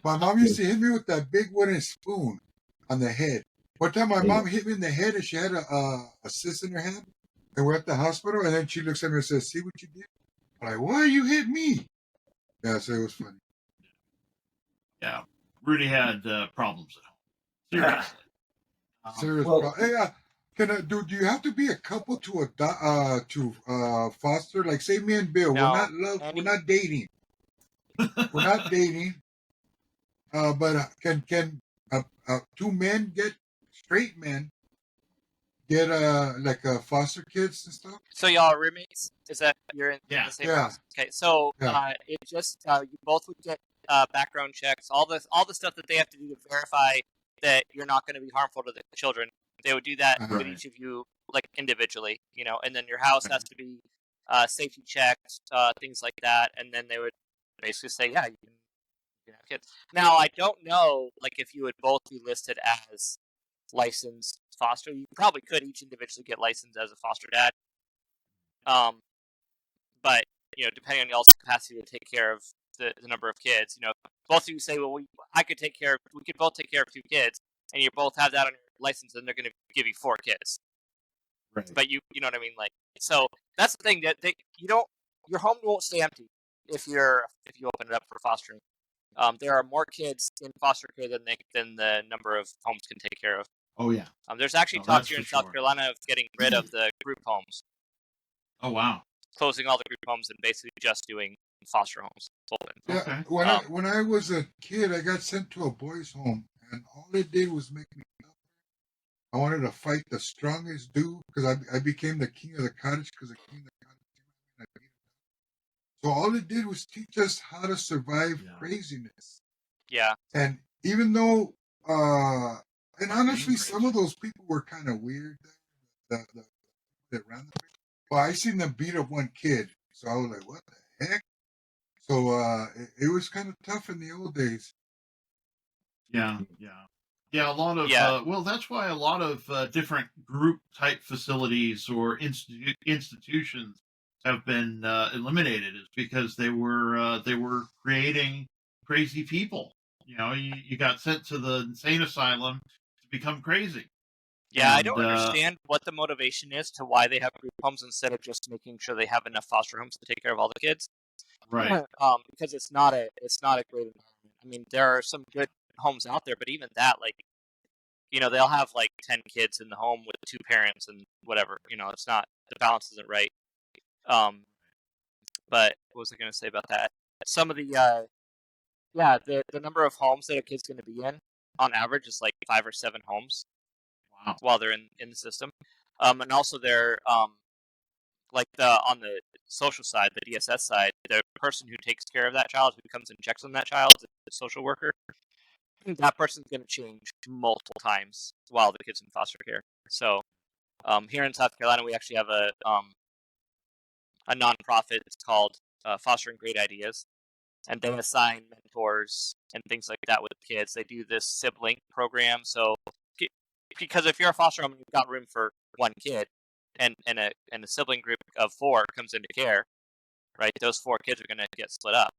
My mom used to hit me with that big wooden spoon on the head. One time my mom hit me in the head and she had a cyst in her head. And we're at the hospital, and then she looks at me and says, see what you did? I'm like, why you hit me? Yeah, so it was funny. Yeah, Rudy had problems at home. Seriously. Hey, do you have to be a couple to foster? Like, say me and Bill, No. we're not dating. We're not dating. But can two men straight men get like foster kids and stuff? So y'all are roommates? Is that you're in the same house? Okay, so it just you both would get background checks, all the stuff that they have to do to verify that you're not going to be harmful to the children. They would do that with each of you, like individually, and then your house has to be safety checked, things like that, and then they would basically say, yeah, you can have kids. Now, I don't know, like, if you would both be listed as licensed foster. You probably could each individually get licensed as a foster dad. But depending on y'all's capacity to take care of the number of kids, both of you say, well, we could both take care of 2 kids, and you both have that on your license, and they're going to give you 4 kids. Right. But you know what I mean, like, so that's the thing that your home won't stay empty if you open it up for fostering. There are more kids in foster care than the number of homes can take care of. Oh yeah. There's actually talks here in South Carolina of getting rid of the group homes. Oh wow. Closing all the group homes and basically just doing foster homes. Yeah. When I was a kid, I got sent to a boys' home, and all it did was make me tougher. I wanted to fight the strongest dude because I became the king of the cottage because the king of the cottage. So all it did was teach us how to survive craziness. Yeah. And even though And honestly, some of those people were kind of weird. That ran the place. Well, I seen them beat up one kid, so I was like, "What the heck?" So it was kind of tough in the old days. Yeah. A lot of well, that's why a lot of different group type facilities or institutions have been eliminated, is because they were creating crazy people. You got sent to the insane asylum to become crazy. Yeah, I don't understand what the motivation is to why they have group homes instead of just making sure they have enough foster homes to take care of all the kids. Right. Because it's not a great environment. I mean, there are some good homes out there, but even that, like, they'll have like 10 kids in the home with 2 parents and whatever. It's not, the balance isn't right. But what was I going to say about that? Some of the the number of homes that a kid's going to be in on average is like 5 or 7 homes. Wow. While they're in the system, and also they're like on the social side, the DSS side, the person who takes care of that child, who comes and checks on that child, the social worker, that person's going to change multiple times while the kid's in foster care. So here in South Carolina, we actually have a nonprofit. It's called Fostering Great Ideas, and they assign mentors and things like that with kids. They do this sibling program. So because if you're a foster home and you've got room for 1 kid, and a sibling group of 4 comes into care, right? Those 4 kids are going to get split up.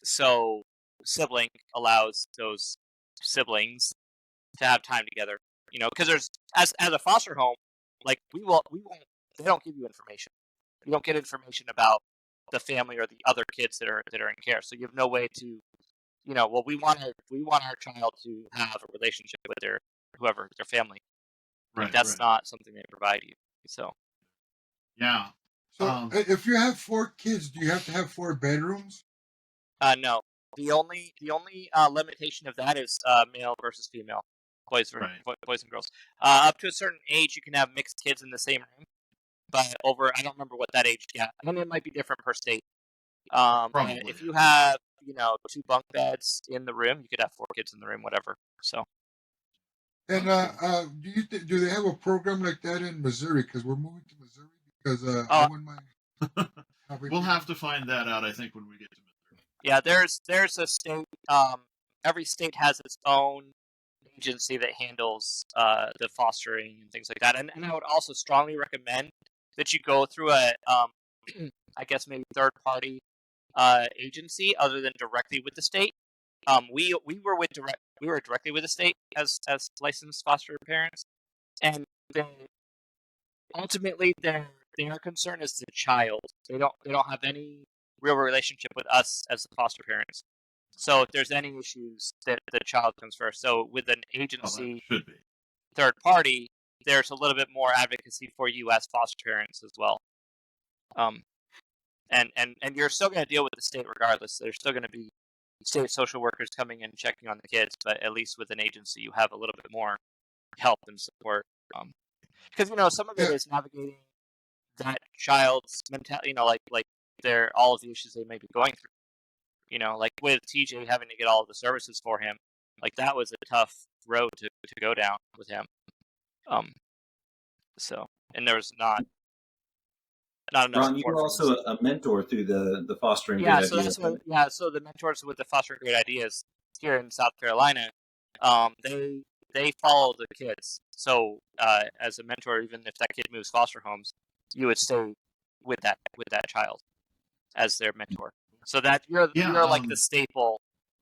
So sibling allows those siblings to have time together. Because there's as a foster home, like we won't. They don't give you information. You don't get information about the family or the other kids that are in care. So you have no way to, well, we want our child to have a relationship with their family. Right. Like, that's not something they provide you. So. Yeah. So if you have 4 kids, do you have to have 4 bedrooms? No. The only limitation of that is male versus female, boys and girls. Up to a certain age, you can have mixed kids in the same room, but I don't remember what that age yet. I mean, it might be different per state. But if you have 2 bunk beds in the room, you could have 4 kids in the room, whatever. So. And do they have a program like that in Missouri? Because we're moving to Missouri. Because I wouldn't mind. We'll have to find that out, I think, when we get to Missouri. Yeah, there's a state. Every state has its own agency that handles the fostering and things like that. And I would also strongly recommend that you go through a I guess maybe third party agency other than directly with the state. We were directly with the state as licensed foster parents, and ultimately their concern is the child. They don't have any real relationship with us as the foster parents. So if there's any issues, that the child comes first. So with an agency, third party, there's a little bit more advocacy for you as foster parents as well. And you're still going to deal with the state regardless. There's still going to be state social workers coming in and checking on the kids, but at least with an agency, you have a little bit more help and support. Because some of it is navigating that child's mentality. Like they're all of the issues they may be going through. Like with TJ having to get all of the services for him, like that was a tough road to go down with him. So, and there was not enough. Ron, you were also a mentor through the Fostering Great Ideas. So the mentors with the Fostering Great Ideas here in South Carolina, they follow the kids. So as a mentor, even if that kid moves foster homes, you would stay with that child as their mentor. So that you're like the staple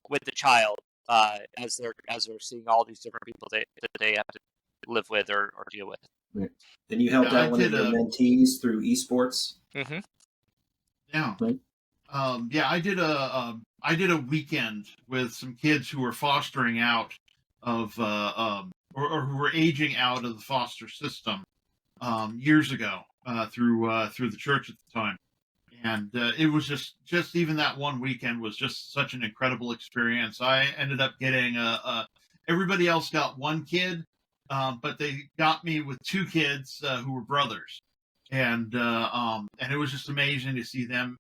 with the child as they're seeing all these different people that they have to live with or deal with. Right. And you helped out one of your mentees through esports. Mm-hmm. Yeah. Right. I did a weekend with some kids who were fostering out of or who were aging out of the foster system years ago through the church at the time. And it was just even that one weekend was just such an incredible experience. I ended up getting everybody else got 1 kid, but they got me with 2 kids who were brothers, and it was just amazing to see them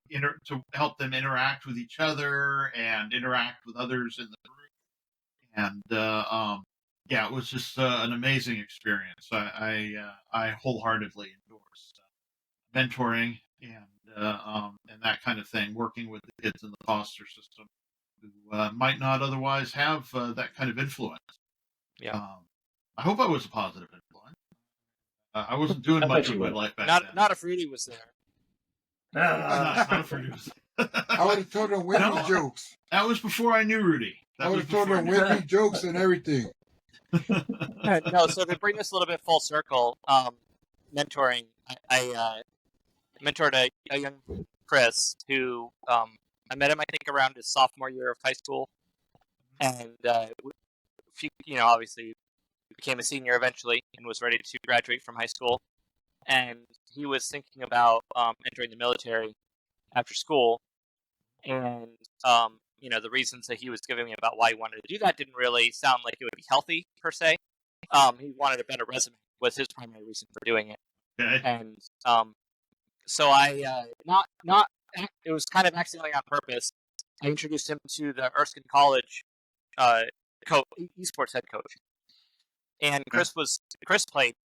to help them interact with each other and interact with others in the group, and yeah, it was just an amazing experience. I wholeheartedly endorse mentoring and that kind of thing, working with the kids in the foster system who might not otherwise have that kind of influence. Yeah. I hope I was a positive influence. I wasn't doing much with my life back then. Not if Rudy was there. Not if Rudy was there. I would have told them whippy jokes. That was before I knew Rudy. I would have told them whippy jokes and everything. No, so to bring this a little bit full circle, mentoring, I mentored a young Chris who I met him, I think, around his sophomore year of high school, and obviously became a senior eventually and was ready to graduate from high school, and he was thinking about entering the military after school, and the reasons that he was giving me about why he wanted to do that didn't really sound like it would be healthy per se. He wanted a better resume was his primary reason for doing it. Okay. And so I it was kind of accidentally on purpose. I introduced him to the Erskine College esports head coach, and Chris played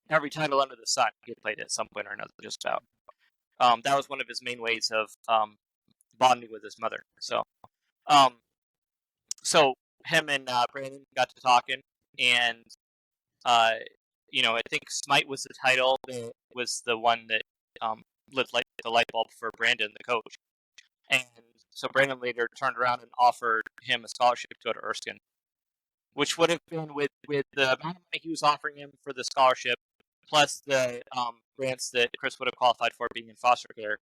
every title under the sun. He played at some point or another, just about. That was one of his main ways of bonding with his mother. So him and Brandon got to talking, and I think Smite was the title that was the one that lit the light bulb for Brandon, the coach. And so Brandon later turned around and offered him a scholarship to go to Erskine, which would have been with the amount of money he was offering him for the scholarship, plus the grants that Chris would have qualified for being in foster care.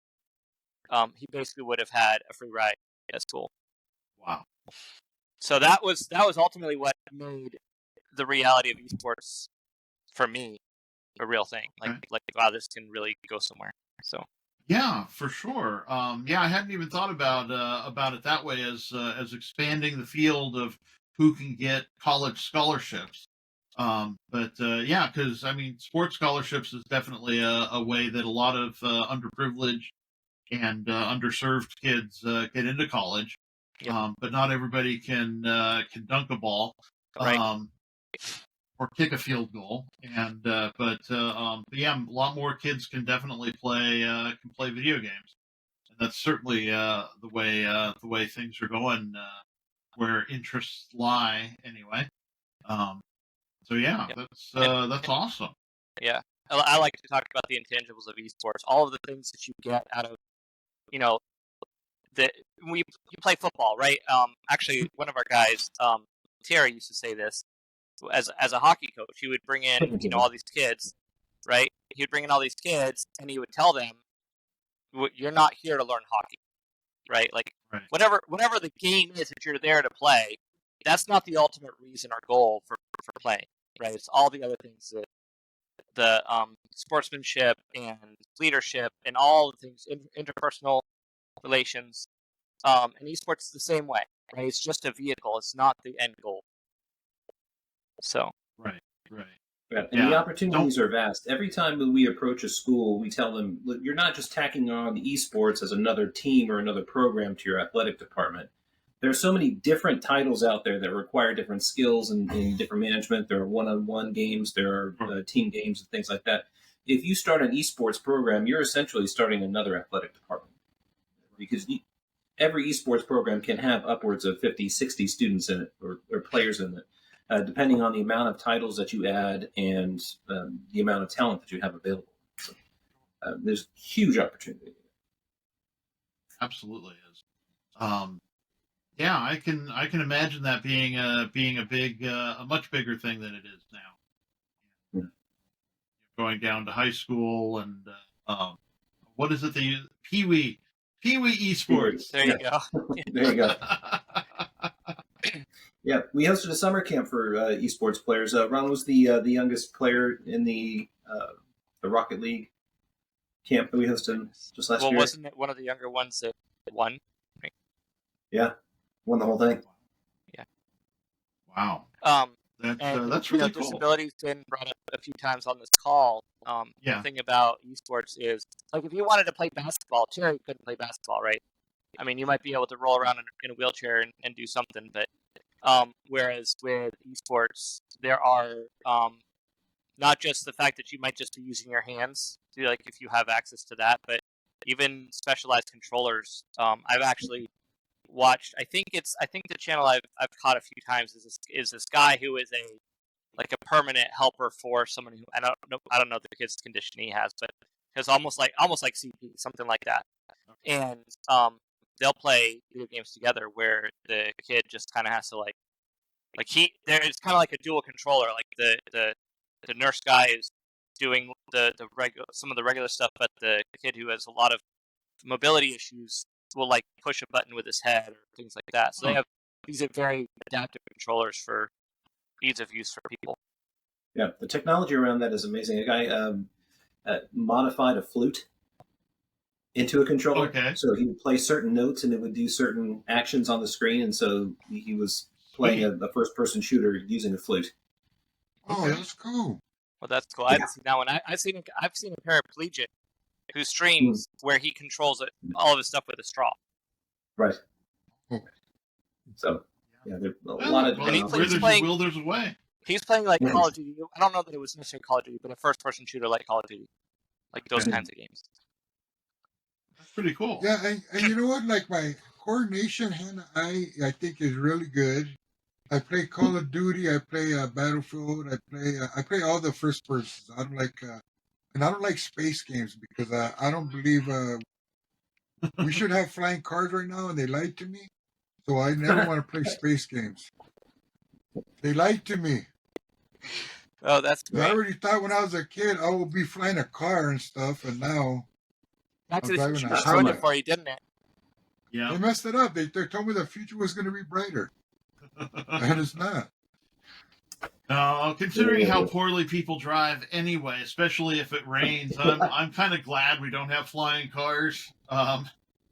He basically would have had a free ride at school. Wow. So that was ultimately what made the reality of esports for me a real thing. Like wow, this can really go somewhere. So yeah, for sure. I hadn't even thought about it that way as expanding the field of who can get college scholarships. Because sports scholarships is definitely a way that a lot of underprivileged and underserved kids get into college. Yep. But not everybody can dunk a ball, right. Or kick a field goal. And a lot more kids can definitely play video games, and that's certainly the way things are going, where interests lie anyway. That's awesome. Yeah, I like to talk about the intangibles of esports, all of the things that you get out of, that you play football, right? Actually, one of our guys, Terry, used to say this as a hockey coach. He would bring in, all these kids, right? He would bring in all these kids, and he would tell them, "You're not here to learn hockey, right? Like right. whatever the game is that you're there to play, that's not the ultimate reason or goal for playing, right? It's all the other things that the sportsmanship and leadership and all the things, interpersonal relations, and esports is the same way, right? It's just a vehicle. It's not the end goal. So right. Yeah, and the opportunities are vast. Every time that we approach a school, we tell them, look, you're not just tacking on esports as another team or another program to your athletic department. There are so many different titles out there that require different skills and different management. There are one-on-one games, there are team games and things like that. If you start an esports program, you're essentially starting another athletic department, because every esports program can have upwards of 50, 60 students in it or players in it. Depending on the amount of titles that you add and the amount of talent that you have available. So, there's huge opportunity. Absolutely is. I can imagine that being a much bigger thing than it is now. Yeah. Going down to high school and what is it they use? Pee-wee esports. There you go. There you go. Yeah, we hosted a summer camp for esports players. Ron was the youngest player in the Rocket League camp that we hosted just last year. Well, wasn't it one of the younger ones that won? Right? Yeah, won the whole thing. Yeah. Wow. That's really cool. Disability's been brought up a few times on this call. The thing about esports is, like, if you wanted to play basketball, Terry couldn't play basketball, right? I mean, you might be able to roll around in a wheelchair and do something, but Whereas with esports, there are not just the fact that you might just be using your hands, to, like if you have access to that, but even specialized controllers. I've actually watched. I think the channel I've caught a few times is this guy who is a permanent helper for someone who I don't know the kid's condition he has, but has almost like CP, something like that. And they'll play video games together where the kid just kind of has to it's kind of like a dual controller. Like the nurse guy is doing some of the regular stuff, but the kid who has a lot of mobility issues will like push a button with his head or things like that. So they have these very adaptive controllers for ease of use for people. Yeah, the technology around that is amazing. A guy modified a flute into a controller, so he would play certain notes and it would do certain actions on the screen, and so he was playing a first-person shooter using a flute. Oh, that's cool. Well, that's cool. I haven't seen that one. I've seen a paraplegic who streams where he controls all of his stuff with a straw. Right. So, yeah, there's a lot of. Where there's a will, there's a way. He's playing like Call of Duty. I don't know that it was necessarily Call of Duty, but a first-person shooter like Call of Duty, like those kinds of games. That's pretty cool. Yeah, and you know what? Like my coordination hand-eye, I think is really good. I play Call of Duty. I play Battlefield. I play all the first persons. I don't like, and I don't like space games because I don't believe we should have flying cars right now, and they lied to me. So I never want to play space games. They lied to me. Oh, that's great. I already thought when I was a kid I would be flying a car and stuff, and now Back to the Future ruined it for you, didn't it? Yeah. They messed it up. They told me the future was going to be brighter. And it's not. Considering how poorly people drive anyway, especially if it rains, I'm kind of glad we don't have flying cars.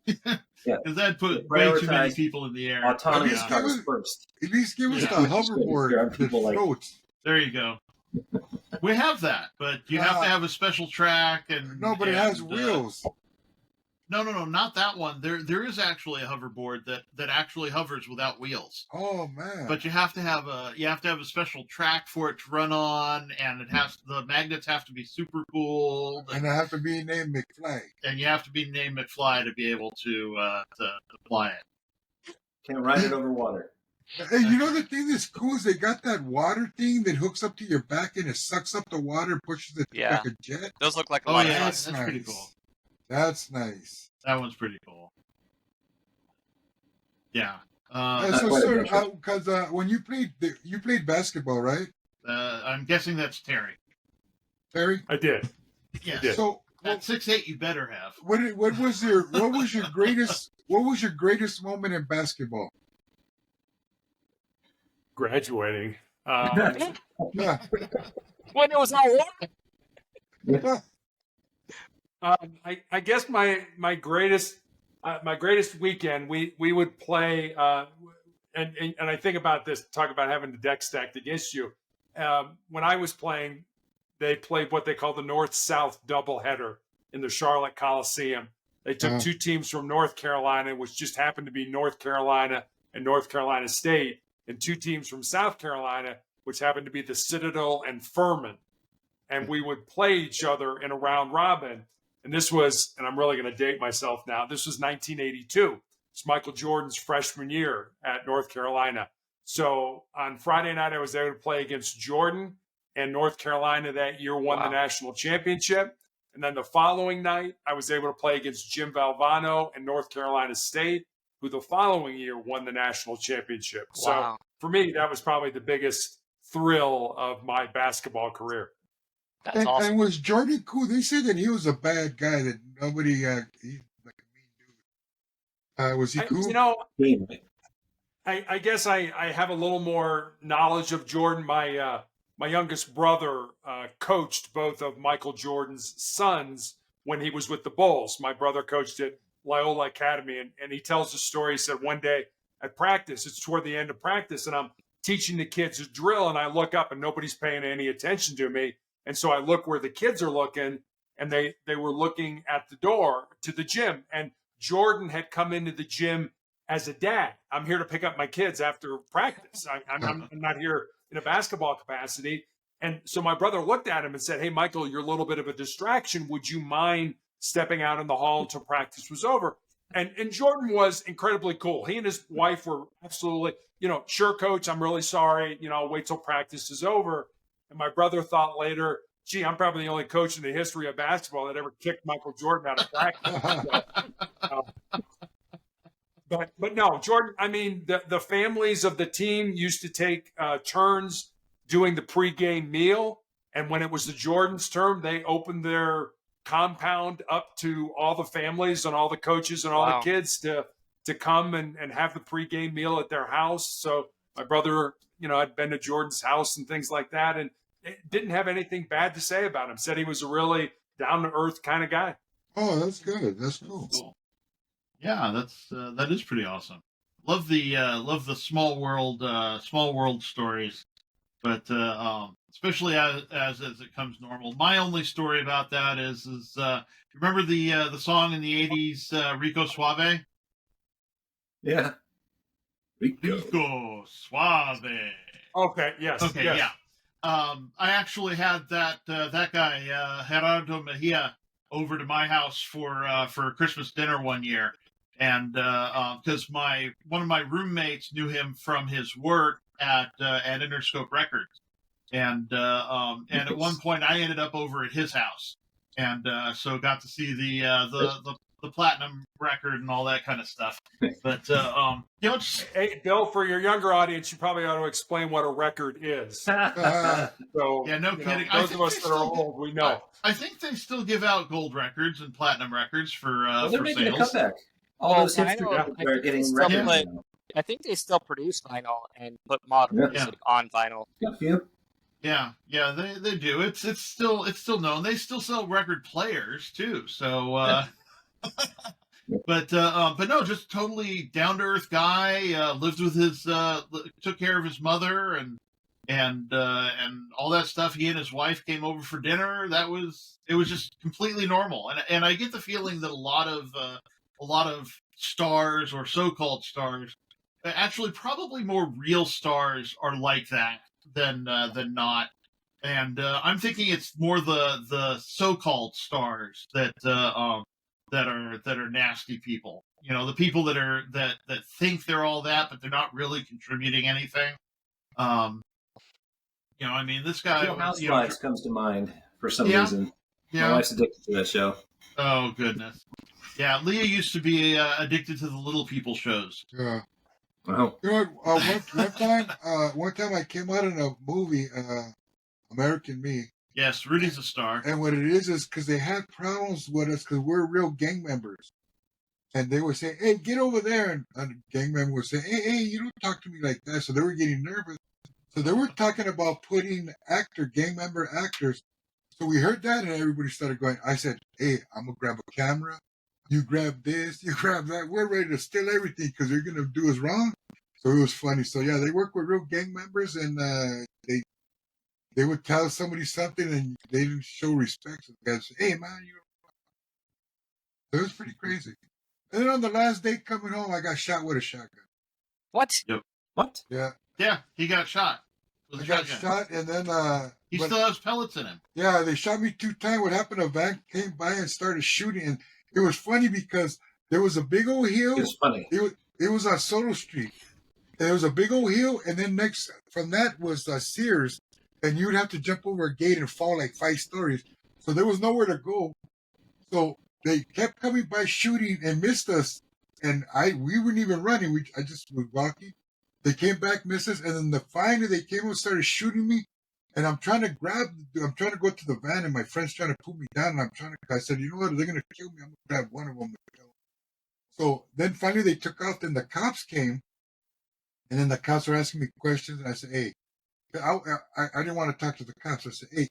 Because that'd put way too many people in the air. Autonomous cars first. At least give us the hoverboard that floats. There you go. We have that, but you have to have a special track and. No, but it has wheels. No, not that one. There is actually a hoverboard that actually hovers without wheels. Oh man! But you have to have a special track for it to run on, and the magnets have to be super cool. And I have to be named McFly. And you have to be named McFly to be able to fly it. Can't ride it over water. Hey, you know the thing that's cool is they got that water thing that hooks up to your back and it sucks up the water and pushes it like a jet. Those look like that's nice. Pretty cool. That's nice. That one's pretty cool. Yeah. Because when you played basketball, right? I'm guessing that's Terry. Terry? I did. Yeah. So at 6'8", you better have. What was your greatest moment in basketball? Graduating. Yeah. When it was all over. I guess my greatest weekend we would play and I think about this, talk about having the deck stacked against you. When I was playing, they played what they call the North-South doubleheader in the Charlotte Coliseum. They took two teams from North Carolina, which just happened to be North Carolina and North Carolina State, and two teams from South Carolina, which happened to be the Citadel and Furman. And we would play each other in a round robin. And this was, and I'm really going to date myself now, this was 1982. It's Michael Jordan's freshman year at North Carolina. So on Friday night, I was able to play against Jordan, and North Carolina that year won the national championship. And then the following night, I was able to play against Jim Valvano and North Carolina State, who the following year won the national championship. So for me, that was probably the biggest thrill of my basketball career. That's awesome. And was Jordan cool? They said that he was a bad guy, that nobody, he's like a mean dude. Was he cool? I guess I have a little more knowledge of Jordan. My youngest brother coached both of Michael Jordan's sons when he was with the Bulls. My brother coached at Loyola Academy, and he tells the story. He said one day at practice, it's toward the end of practice, and I'm teaching the kids a drill, and I look up, and nobody's paying any attention to me. And so I look where the kids are looking, and they were looking at the door to the gym. And Jordan had come into the gym as a dad. I'm here to pick up my kids after practice. I'm not here in a basketball capacity. And so my brother looked at him and said, "Hey, Michael, you're a little bit of a distraction. Would you mind stepping out in the hall until practice was over?" And Jordan was incredibly cool. He and his wife were absolutely, sure, coach, I'm really sorry. I'll wait till practice is over. And my brother thought later, gee, I'm probably the only coach in the history of basketball that ever kicked Michael Jordan out of practice. But no, Jordan, I mean, the families of the team used to take turns doing the pregame meal. And when it was the Jordan's turn, they opened their compound up to all the families and all the coaches and all the kids to come and have the pregame meal at their house. So my brother, had been to Jordan's house and things like that, and didn't have anything bad to say about him. Said he was a really down-to-earth kind of guy. Oh, that's good. That's cool. Yeah, that is pretty awesome. Love the small world stories, but especially as it comes normal. My only story about that is remember the song in the 80s, Rico Suave? Yeah. Rico Suave. Okay, yes. Okay, yes. yeah. I actually had that guy, Gerardo Mejia, over to my house for Christmas dinner one year. And because one of my roommates knew him from his work at Interscope Records. And at one point I ended up over at his house, and so got to see the platinum record and all that kind of stuff. But hey, Bill, for your younger audience, you probably ought to explain what a record is. So yeah, no kidding. Those of us that are old, we know. I think they still give out gold records and platinum records for they're for making sales. a comeback. All those hipster vinyl, are getting records. I think they still produce vinyl and put modern music on vinyl. Yeah. Yeah, they do. It's still known. They still sell record players too. So, but no, just totally down to earth guy. Lived with took care of his mother and all that stuff. He and his wife came over for dinner. It was just completely normal. And I get the feeling that a lot of stars or so-called stars, actually probably more real stars, are like that than not. And I'm thinking it's more the so-called stars that are nasty people. The people that think they're all that, but they're not really contributing anything. I mean, this guy. Real Housewives comes to mind for some reason. Yeah. My wife's addicted to that show. Oh goodness. Yeah, Leah used to be addicted to the little people shows. Yeah. Wow. One time I came out in a movie, American Me. Yes, Rudy's a star. And what it is because they had problems with us because we're real gang members. And they would say, "Hey, get over there." And a gang member would say, hey, you don't talk to me like that. So they were getting nervous. So they were talking about putting gang member actors. So we heard that and everybody started going. I said, "Hey, I'm going to grab a camera. You grab this, you grab that. We're ready to steal everything because you're going to do us wrong." So it was funny. So yeah, they work with real gang members, and they would tell somebody something and they didn't show respect. So the guy said, "Hey man, it was pretty crazy." And then on the last day coming home, I got shot with a shotgun. What? Yep. What? Yeah. Yeah, he got shot. I got shot, and then he still has pellets in him. Yeah, they shot me 2 times. What happened? A van came by and started shooting, and it was funny because there was a big old hill. It was funny. It was on Soto Street. And there was a big old hill, and then next from that was Sears, and you would have to jump over a gate and fall like 5 stories. So there was nowhere to go. So they kept coming by shooting and missed us, and we weren't even running. I just was walking. They came back, missed us, and then finally they came and started shooting me. And I'm trying to go to the van, and my friend's trying to pull me down. And I said, "You know what? They're going to kill me. I'm going to grab one of them to kill them." So then finally they took off. Then the cops came, and then the cops were asking me questions. And I said, "Hey," I didn't want to talk to the cops. I said, "Hey,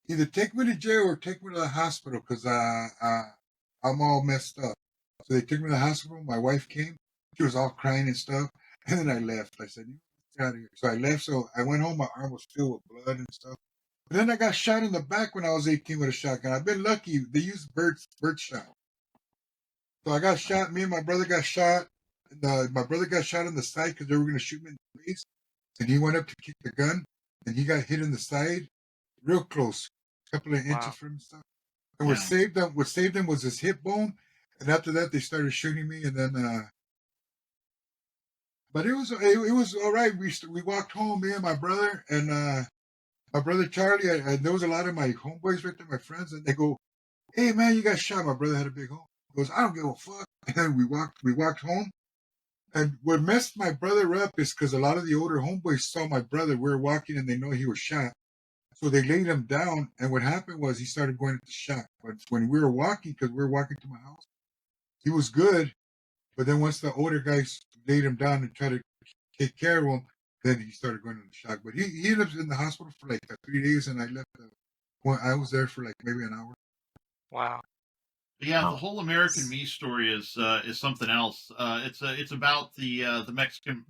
either take me to jail or take me to the hospital because I'm all messed up." So they took me to the hospital. My wife came. She was all crying and stuff. And then I left. I said, "Get out of here." So I left. So I went home. My arm was filled with blood and stuff. But then I got shot in the back when I was 18 with a shotgun. I've been lucky. They used bird shot. So I got shot. Me and my brother got shot. And my brother got shot in the side because they were going to shoot him in the face. And he went up to kick the gun, and he got hit in the side, real close, a couple of inches from himself. And what saved him was his hip bone. And after that, they started shooting me, and then. But it was all right. We walked home, me and my brother, and my brother Charlie. And there was a lot of my homeboys right there, my friends, and they go, "Hey man, you got shot." My brother had a big home. He goes, "I don't give a fuck." And then we walked home. And what messed my brother up is because a lot of the older homeboys saw my brother. We were walking, and they know he was shot. So they laid him down, and what happened was he started going into shock. But when we were walking, because we were walking to my house, he was good. But then once the older guys laid him down and tried to take care of him, then he started going into shock. But he ended up in the hospital for like 3 days, and I left. I was there for like maybe an hour. Wow. Yeah, the whole American Me story is something else. It's about the Mexican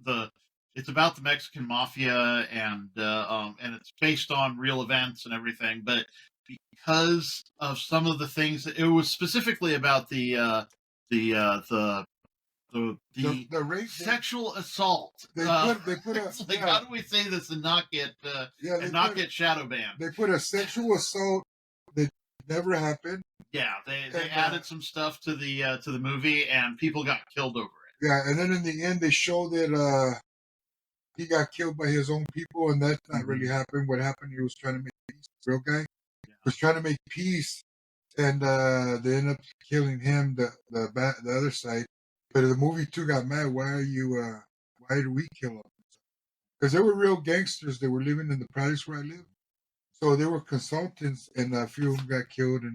mafia, and it's based on real events and everything. But because of some of the things, it was specifically about the rape, sexual assault. They put how do we say this and not get get shadow banned? They put a sexual assault that never happened. Yeah, they added some stuff to the movie, and people got killed over it. Yeah, and then in the end, they showed that he got killed by his own people, and that's not really happened. What happened? He was trying to make peace. The real guy was trying to make peace, and they ended up killing him. The other side, but the movie too got mad. Why did we kill him? Because they were real gangsters. They were living in the projects where I live, so they were consultants, and a few of them got killed,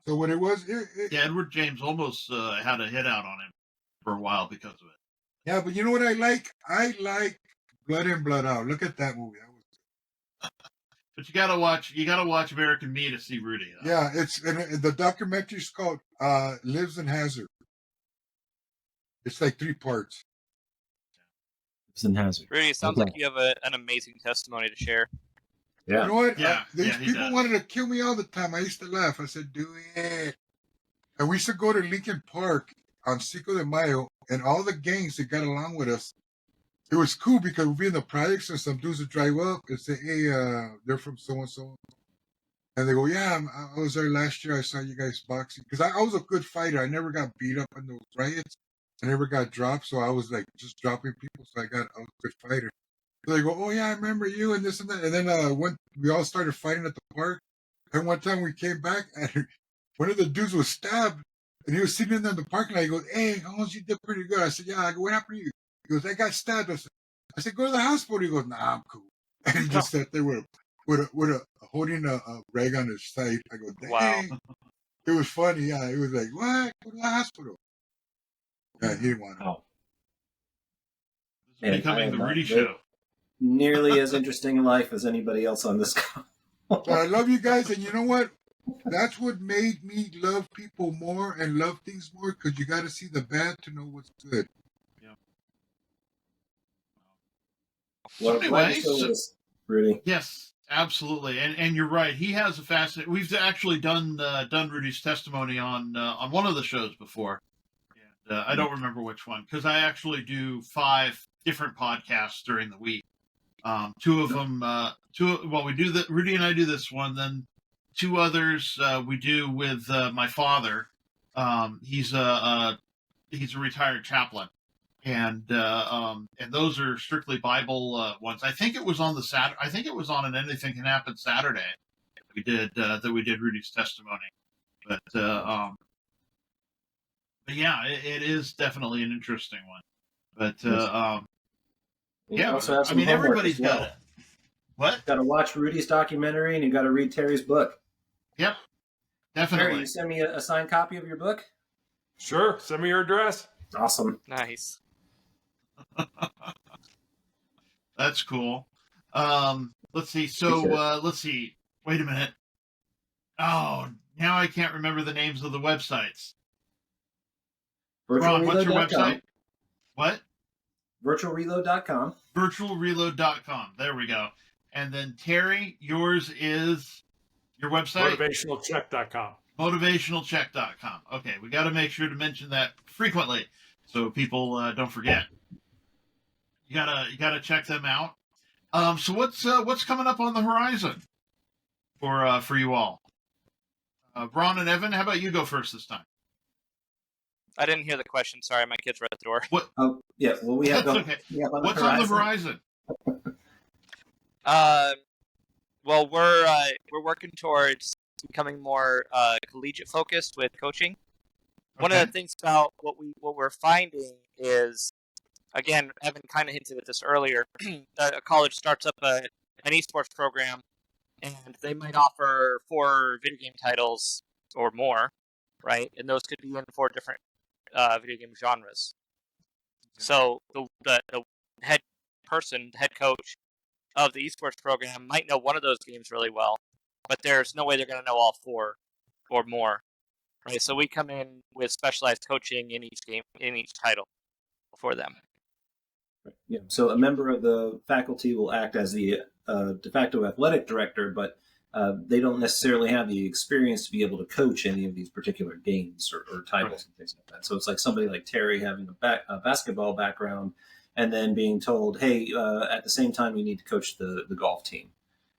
So what it was, Edward James almost had a hit out on him for a while because of it. Yeah, but you know what I like? I like Blood In, Blood Out. Look at that movie. But you gotta watch American Me to see Rudy. Though. Yeah, the documentary's called Lives in Hazard. It's like 3 parts. Lives in Hazard. Rudy, it sounds like you have an amazing testimony to share. Yeah. You know what? Yeah, people wanted to kill me all the time. I used to laugh. I said, do it. And we used to go to Lincoln Park on Cinco de Mayo, and all the gangs that got along with us, it was cool because we'd be in the projects and some dudes would drive up and say, hey, they're from so-and-so. And they go, yeah, I was there last year. I saw you guys boxing. Because I was a good fighter. I never got beat up in those riots. I never got dropped. So I was like just dropping people. So I was a good fighter. So they go, oh, yeah, I remember you and this and that. And then when we all started fighting at the park, and one time we came back and one of the dudes was stabbed, and he was sitting in the parking lot. He goes, hey, Holmes, you did pretty good. I said, yeah. I go, what happened to you? He goes, I got stabbed. I said, go to the hospital. He goes, nah, I'm cool. And he just sat there holding a rag on his side. I go, dang. Wow. It was funny. Yeah, he was like, what? Go to the hospital. Yeah, he didn't want to. Oh. This is becoming the Rudy Show. Nearly as interesting in life as anybody else on this call. I love you guys, and you know what? That's what made me love people more and love things more, because you got to see the bad to know what's good. Yeah. Well, anyway, Rudy. Yes, absolutely, and you're right. He has a fascinating. We've actually done Rudy's testimony on one of the shows before. And, I don't remember which one, because I actually do 5 different podcasts during the week. 2 of them, we do that. Rudy and I do this one. Then 2 others we do with my father. He's a retired chaplain, and those are strictly Bible ones. I think it was on I think it was on an Anything Can Happen Saturday we did Rudy's testimony. But yeah, it is definitely an interesting one. But yeah, I mean, everybody's got it. What? Got to watch Rudy's documentary, and you got to read Terry's book. Yep, definitely. Terry, you send me a signed copy of your book? Sure. Send me your address. Awesome. Nice. That's cool. Let's see. So let's see. Wait a minute. Oh, now I can't remember the names of the websites. Ron, what's your website? What? virtualreload.com. virtualreload.com. There we go. And then Terry, yours is your website? Motivationalcheck.com. Motivationalcheck.com. Okay, we got to make sure to mention that frequently so people don't forget. You gotta check them out. So what's coming up on the horizon for you all? Ron and Evan, how about you go first this time? I didn't hear the question. Sorry, my kids were at the door. What? Oh, yeah. Well, we have. Okay. What's on the horizon? Well, we're working towards becoming more collegiate focused with coaching. Okay. One of the things about what we're finding is, again, Evan kind of hinted at this earlier. A college starts up an esports program, and they might offer 4 video game titles or more, right? And those could be in 4 different video game genres. So the head coach of the esports program might know one of those games really well, but there's no way they're going to know all 4 or more, right? So we come in with specialized coaching in each game, in each title for them. Yeah. So a member of the faculty will act as the de facto athletic director, but they don't necessarily have the experience to be able to coach any of these particular games or titles and things like that. So it's like somebody like Terry having a basketball background and then being told, hey, at the same time, you need to coach the golf team.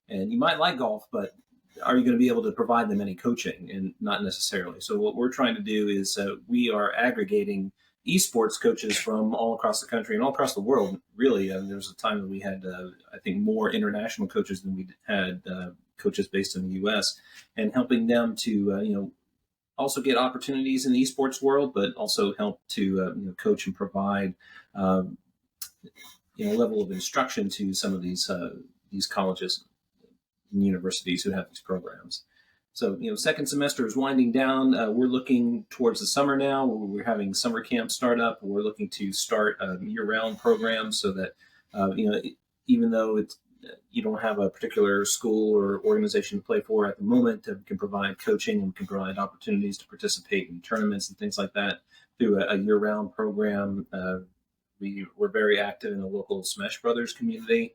And you might like golf, but are you going to be able to provide them any coaching? And not necessarily. So what we're trying to do is we are aggregating esports coaches from all across the country and all across the world. Really, there was a time that we had, I think, more international coaches than we had coaches based in the U.S. and helping them to, also get opportunities in the esports world, but also help to, coach and provide, level of instruction to some of these colleges and universities who have these programs. So, second semester is winding down. We're looking towards the summer now. We're having summer camp start up. We're looking to start a year-round program so that, even though you don't have a particular school or organization to play for at the moment, we can provide coaching and we can provide opportunities to participate in tournaments and things like that through a year-round program. We're very active in the local Smash Brothers community.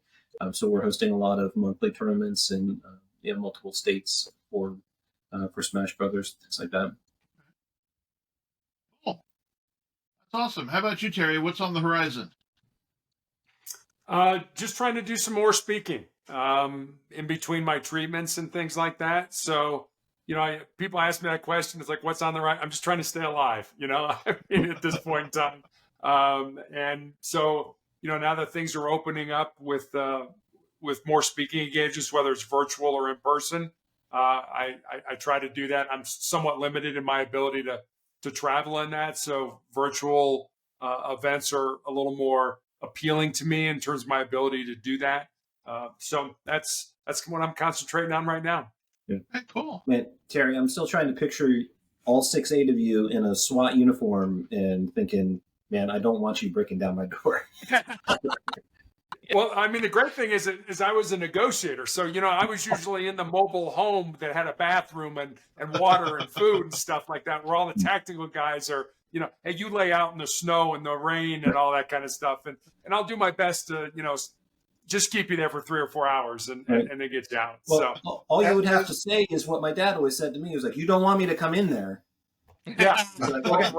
So we're hosting a lot of monthly tournaments in multiple states for Smash Brothers, things like that. Cool. That's awesome. How about you, Terry? What's on the horizon? Just trying to do some more speaking in between my treatments and things like that. So, people ask me that question. It's like, what's on the right? I'm just trying to stay alive, at this point in time. And so, now that things are opening up with more speaking engagements, whether it's virtual or in person, I try to do that. I'm somewhat limited in my ability to travel in that. So virtual events are a little more appealing to me in terms of my ability to do that. So that's what I'm concentrating on right now. Yeah. Okay, cool. Man, Terry, I'm still trying to picture all 8 of you in a SWAT uniform and thinking, man, I don't want you breaking down my door. Well, I mean, the great thing is I was a negotiator. So, I was usually in the mobile home that had a bathroom and water and food and stuff like that, where all the tactical guys are, hey, you lay out in the snow and the rain and all that kind of stuff. And I'll do my best to, just keep you there for 3 or 4 hours and then get down. Well, so all you would have to say is what my dad always said to me. He was like, you don't want me to come in there. Yeah. Like, okay.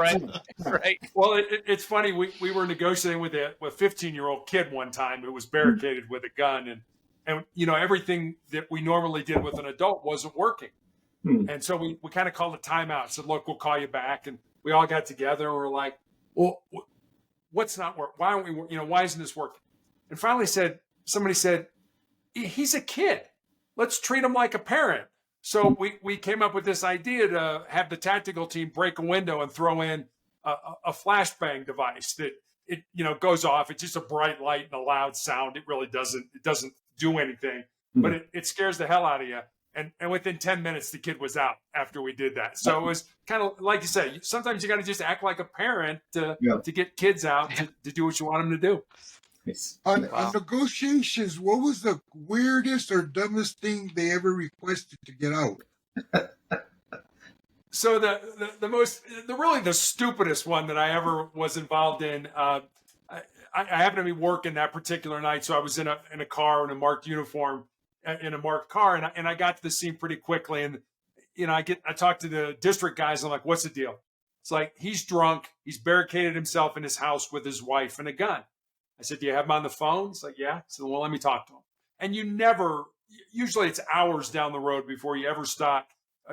Right. Well, it's funny. We were negotiating with a 15-year-old kid one time who was barricaded with a gun, and everything that we normally did with an adult wasn't working, and so we kind of called a timeout. Said, look, we'll call you back, and we all got together and we're like, well, what's not working? Why aren't we? Why isn't this working? And finally, somebody said, he's a kid. Let's treat him like a parent. So we came up with this idea to have the tactical team break a window and throw in a flashbang device that it goes off. It's just a bright light and a loud sound. It really doesn't do anything, but it scares the hell out of you. And within 10 minutes, the kid was out after we did that. So it was kind of like you say, sometimes you got to just act like a parent to get kids out to do what you want them to do. On negotiations, what was the weirdest or dumbest thing they ever requested to get out? So the stupidest one that I ever was involved in, I happened to be working that particular night, so I was in a car in a marked uniform, in a marked car, and I got to the scene pretty quickly, and I talk to the district guys. I'm like, what's the deal? It's like, he's drunk. He's barricaded himself in his house with his wife and a gun. I said, do you have him on the phone? It's like, yeah. So, well, let me talk to him. And usually it's hours down the road before you ever stop.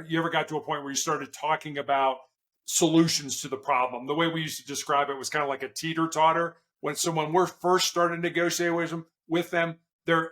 You ever got to a point where you started talking about solutions to the problem? The way we used to describe it was kind of like a teeter-totter. When we're first started negotiating with them, their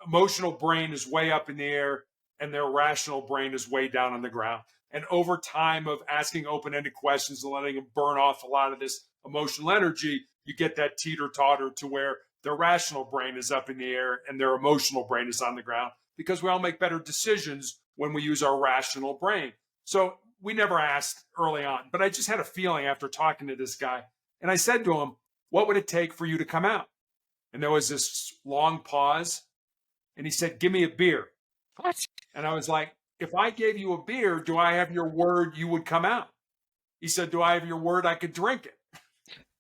emotional brain is way up in the air and their rational brain is way down on the ground. And over time of asking open-ended questions and letting them burn off a lot of this emotional energy, you get that teeter-totter to where their rational brain is up in the air and their emotional brain is on the ground, because we all make better decisions when we use our rational brain. So we never asked early on, but I just had a feeling after talking to this guy. And I said to him, what would it take for you to come out? And there was this long pause. And he said, give me a beer. What? And I was like, if I gave you a beer, do I have your word you would come out? He said, do I have your word I could drink it?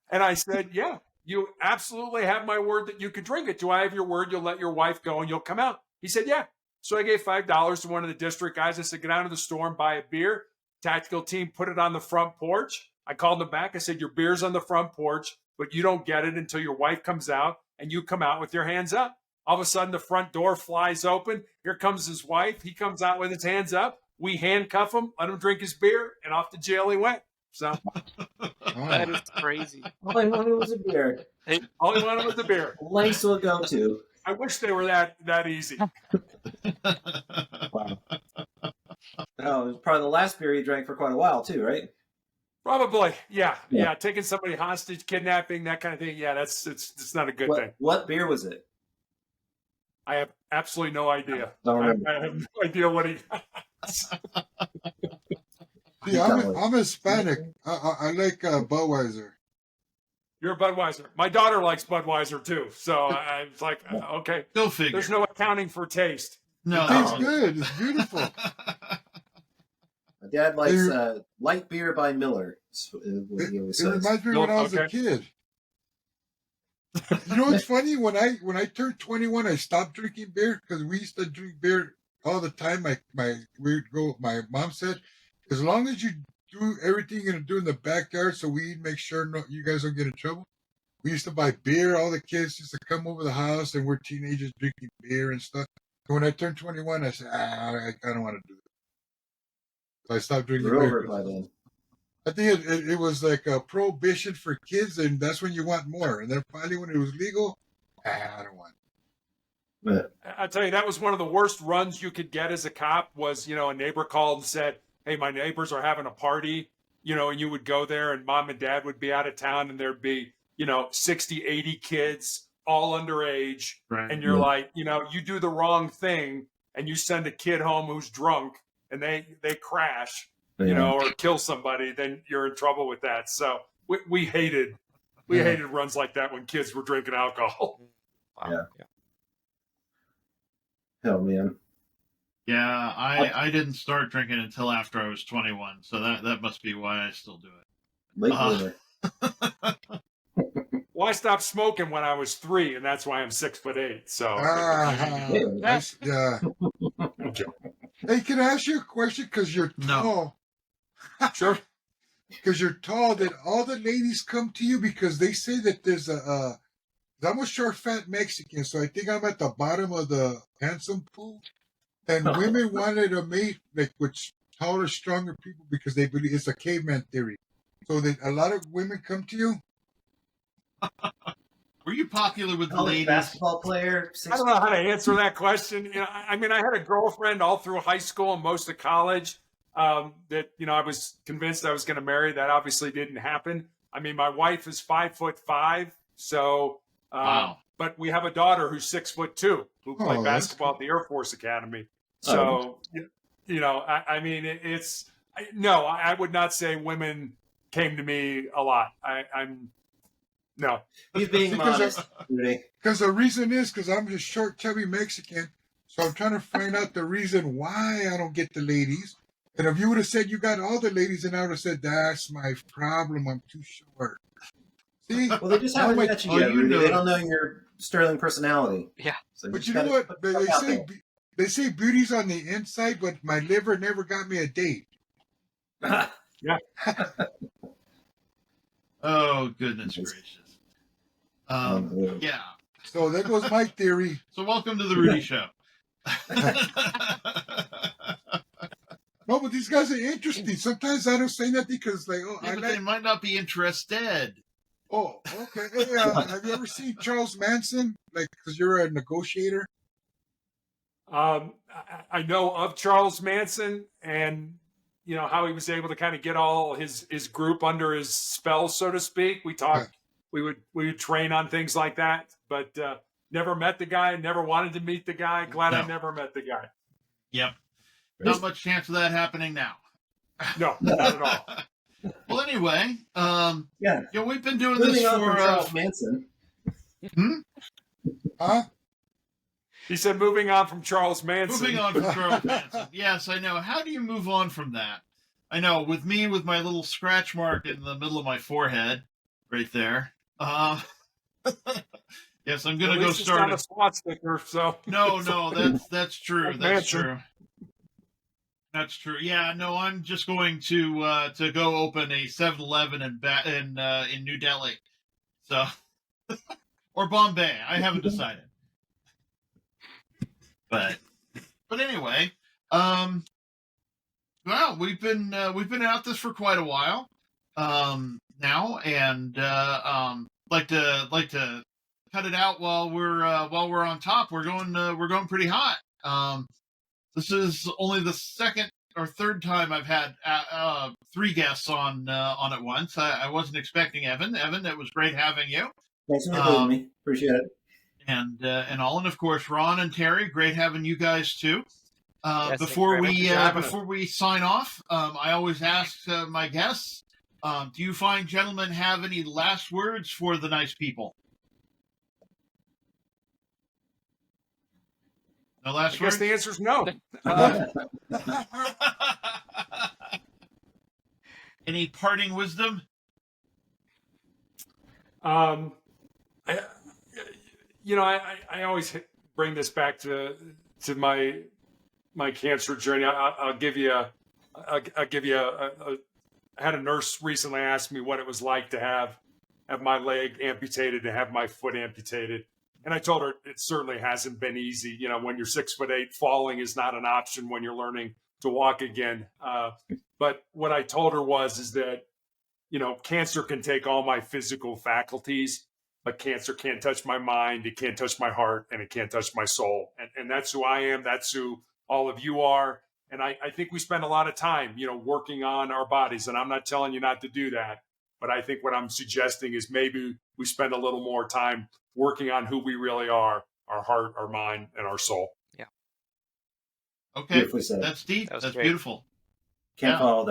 And I said, yeah, you absolutely have my word that you could drink it. Do I have your word you'll let your wife go and you'll come out? He said, yeah. So I gave $5 to one of the district guys. I said, get down to the store and buy a beer. Tactical team put it on the front porch. I called them back. I said, your beer's on the front porch, but you don't get it until your wife comes out and you come out with your hands up. All of a sudden, the front door flies open. Here comes his wife. He comes out with his hands up. We handcuff him, let him drink his beer, and off to jail he went. So that is crazy. All I wanted was a beer. All he wanted was a beer. Lengths will go to. I wish they were that easy. Wow. Oh, it was probably the last beer he drank for quite a while too, right? Probably, yeah. Taking somebody hostage, kidnapping, that kind of thing. Yeah, it's not a good thing. What beer was it? I have absolutely no idea. Don't remember. I have no idea what he. See, I'm Hispanic. I like Budweiser. You're a Budweiser. My daughter likes Budweiser too. So I was like, okay. Go figure. There's no accounting for taste. No. It tastes good. It's beautiful. My dad likes light beer by Miller. What he always says. It reminds me when I was a kid. You know what's funny? When I turned 21, I stopped drinking beer because we used to drink beer all the time. My mom said, as long as you do everything you're gonna do in the backyard, so we make sure you guys don't get in trouble. We used to buy beer. All the kids used to come over the house, and we're teenagers drinking beer and stuff. And when I turned 21, I said, I don't want to do that. So I stopped drinking beer. By then. I think it was like a prohibition for kids, and that's when you want more. And then finally, when it was legal, I don't want it. I tell you, that was one of the worst runs you could get as a cop. Was a neighbor called and said, hey, my neighbors are having a party, and you would go there and mom and dad would be out of town and there'd be, 60, 80 kids, all underage. Right. And you're like, you do the wrong thing and you send a kid home who's drunk and they crash, or kill somebody, then you're in trouble with that. So we hated runs like that when kids were drinking alcohol. Wow. Yeah. Hell, man. Yeah, I didn't start drinking until after I was 21, so that must be why I still do it. Late bloomer. Well, I stopped smoking when I was 3, and that's why I'm 6'8". So yeah. Hey, can I ask you a question? Because you're tall. No. Sure. Because you're tall, that all the ladies come to you because they say that there's I'm a short, fat Mexican, so I think I'm at the bottom of the handsome pool. And women wanted to mate with taller, stronger people because they believe it's a caveman theory. So that a lot of women come to you. Were you popular with the ladies? Basketball player. I don't know how to answer that question. I had a girlfriend all through high school and most of college that I was convinced I was going to marry. That obviously didn't happen. My wife is 5'5", so wow. But we have a daughter who's 6'2", who played basketball at the Air Force Academy. So, I would not say women came to me a lot. No. He's being modest. Because the reason is because I'm just short, chubby Mexican. So I'm trying to find out the reason why I don't get the ladies. And if you would have said you got all the ladies, and I would have said, that's my problem. I'm too short. See? Well, they just haven't met you yet, Rudy. They don't know your sterling personality. Yeah. So but you know what? They say beauty's on the inside, but my liver never got me a date. Yeah. Oh, goodness gracious. Yeah. So there goes my theory. So welcome to the Rudy Show. No, but these guys are interesting. Sometimes I don't say nothing because, like, they might not be interested. Oh, okay. Hey, have you ever seen Charles Manson? Like, because you're a negotiator. I know of Charles Manson, and you know how he was able to kind of get all his group under his spell, so to speak. We talked. We would train on things like that, but never met the guy. Never wanted to meet the guy. Glad I never met the guy. Yep. Not much chance of that happening now. No, not at all. Well, anyway, we've been doing Moving this on for from Charles Manson. Huh? He said, "Moving on from Charles Manson." Moving on from Charles Manson. Yes, I know. How do you move on from that? I know. With me, with my little scratch mark in the middle of my forehead, right there. Yes, I'm gonna go start a SWAT sticker. So no, that's true. That's Manson. true. That's true. Yeah, no, I'm just going to go open a 7-Eleven in New Delhi, so or Bombay. I haven't decided. But anyway, well, we've been at this for quite a while now, and like to cut it out while we're on top. We're going pretty hot. This is only the second or third time I've had 3 guests on at once. I wasn't expecting Evan. Evan, it was great having you. Thanks for including me. Appreciate it. And of course, Ron and Terry, great having you guys too. Yes, before we sign off, I always ask my guests, do you fine gentlemen have any last words for the nice people? No last words? I guess the answer is no. Any parting wisdom? I always bring this back to my cancer journey. I'll give you I had a nurse recently ask me what it was like to have my leg amputated and have my foot amputated. And I told her it certainly hasn't been easy. You know, when you're 6'8", falling is not an option when you're learning to walk again. But what I told her is that, cancer can take all my physical faculties, but cancer can't touch my mind, it can't touch my heart, and it can't touch my soul. And that's who I am. That's who all of you are. And I think we spend a lot of time, working on our bodies. And I'm not telling you not to do that. But I think what I'm suggesting is maybe we spend a little more time working on who we really are, our heart, our mind, and our soul. Yeah. Okay. That's deep. That's beautiful. Can't follow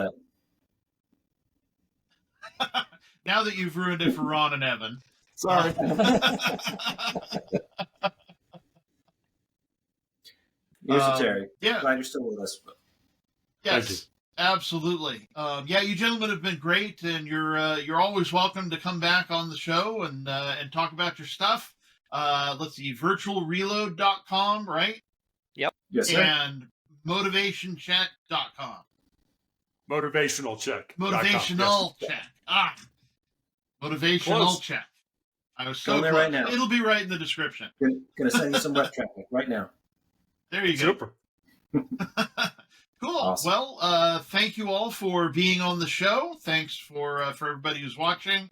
that. Now that you've ruined it for Ron and Evan. Sorry. Here's to Terry. Yeah. Glad you're still with us. Yes, absolutely. You gentlemen have been great, and you're always welcome to come back on the show and talk about your stuff. Let's see, virtualreload.com, right? Yep. Yes, sir. And motivationcheck.com. Motivational check. Motivational check. Motivational Close. check. I was Go so there close. right now. It'll be right in the description. Gonna send you some web traffic right now. There you go. Super. Cool. Awesome. Well, thank you all for being on the show. Thanks for everybody who's watching.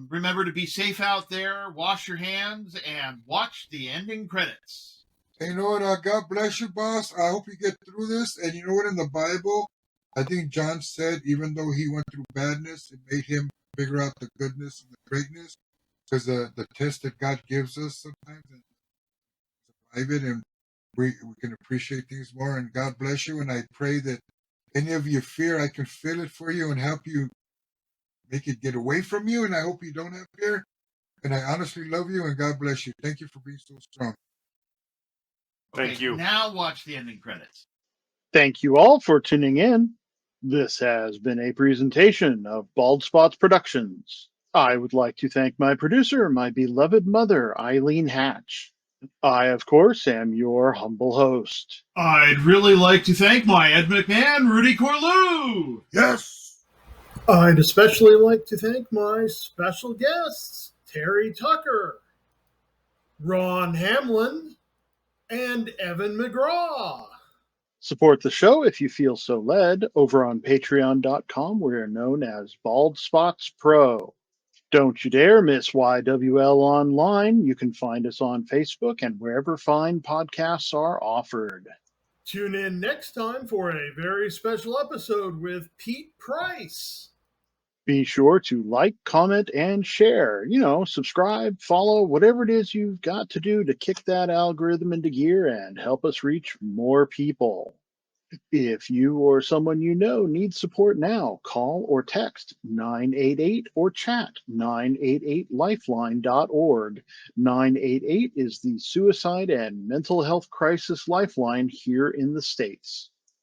Remember to be safe out there, wash your hands, and watch the ending credits. And you know what? God bless you, boss. I hope you get through this. And you know what? In the Bible, I think John said, even though he went through badness, it made him figure out the goodness and the greatness. Because the test that God gives us sometimes, and survive it, and we can appreciate things more. And God bless you. And I pray that any of your fear, I can feel it for you and help you make it get away from you. And I hope you don't have fear. And I honestly love you, and God bless you. Thank you for being so strong. Thank you. Now watch the ending credits. Thank you all for tuning in. This has been a presentation of Bald Spots Productions. I would like to thank my producer, my beloved mother, Eileen Hatch. I, of course, am your humble host. I'd really like to thank my Ed McMahon, Rudy Corlew. Yes. I'd especially like to thank my special guests, Terry Tucker, Ron Hamlin, and Evan McGraw. Support the show if you feel so led over on patreon.com. We're known as Bald Spots Pro. Don't you dare miss YWL Online. You can find us on Facebook and wherever fine podcasts are offered. Tune in next time for a very special episode with Pete Price. Be sure to like, comment, and share. Subscribe, follow, whatever it is you've got to do to kick that algorithm into gear and help us reach more people. If you or someone you know needs support now, call or text 988 or chat 988lifeline.org. 988 is the suicide and mental health crisis lifeline here in the States.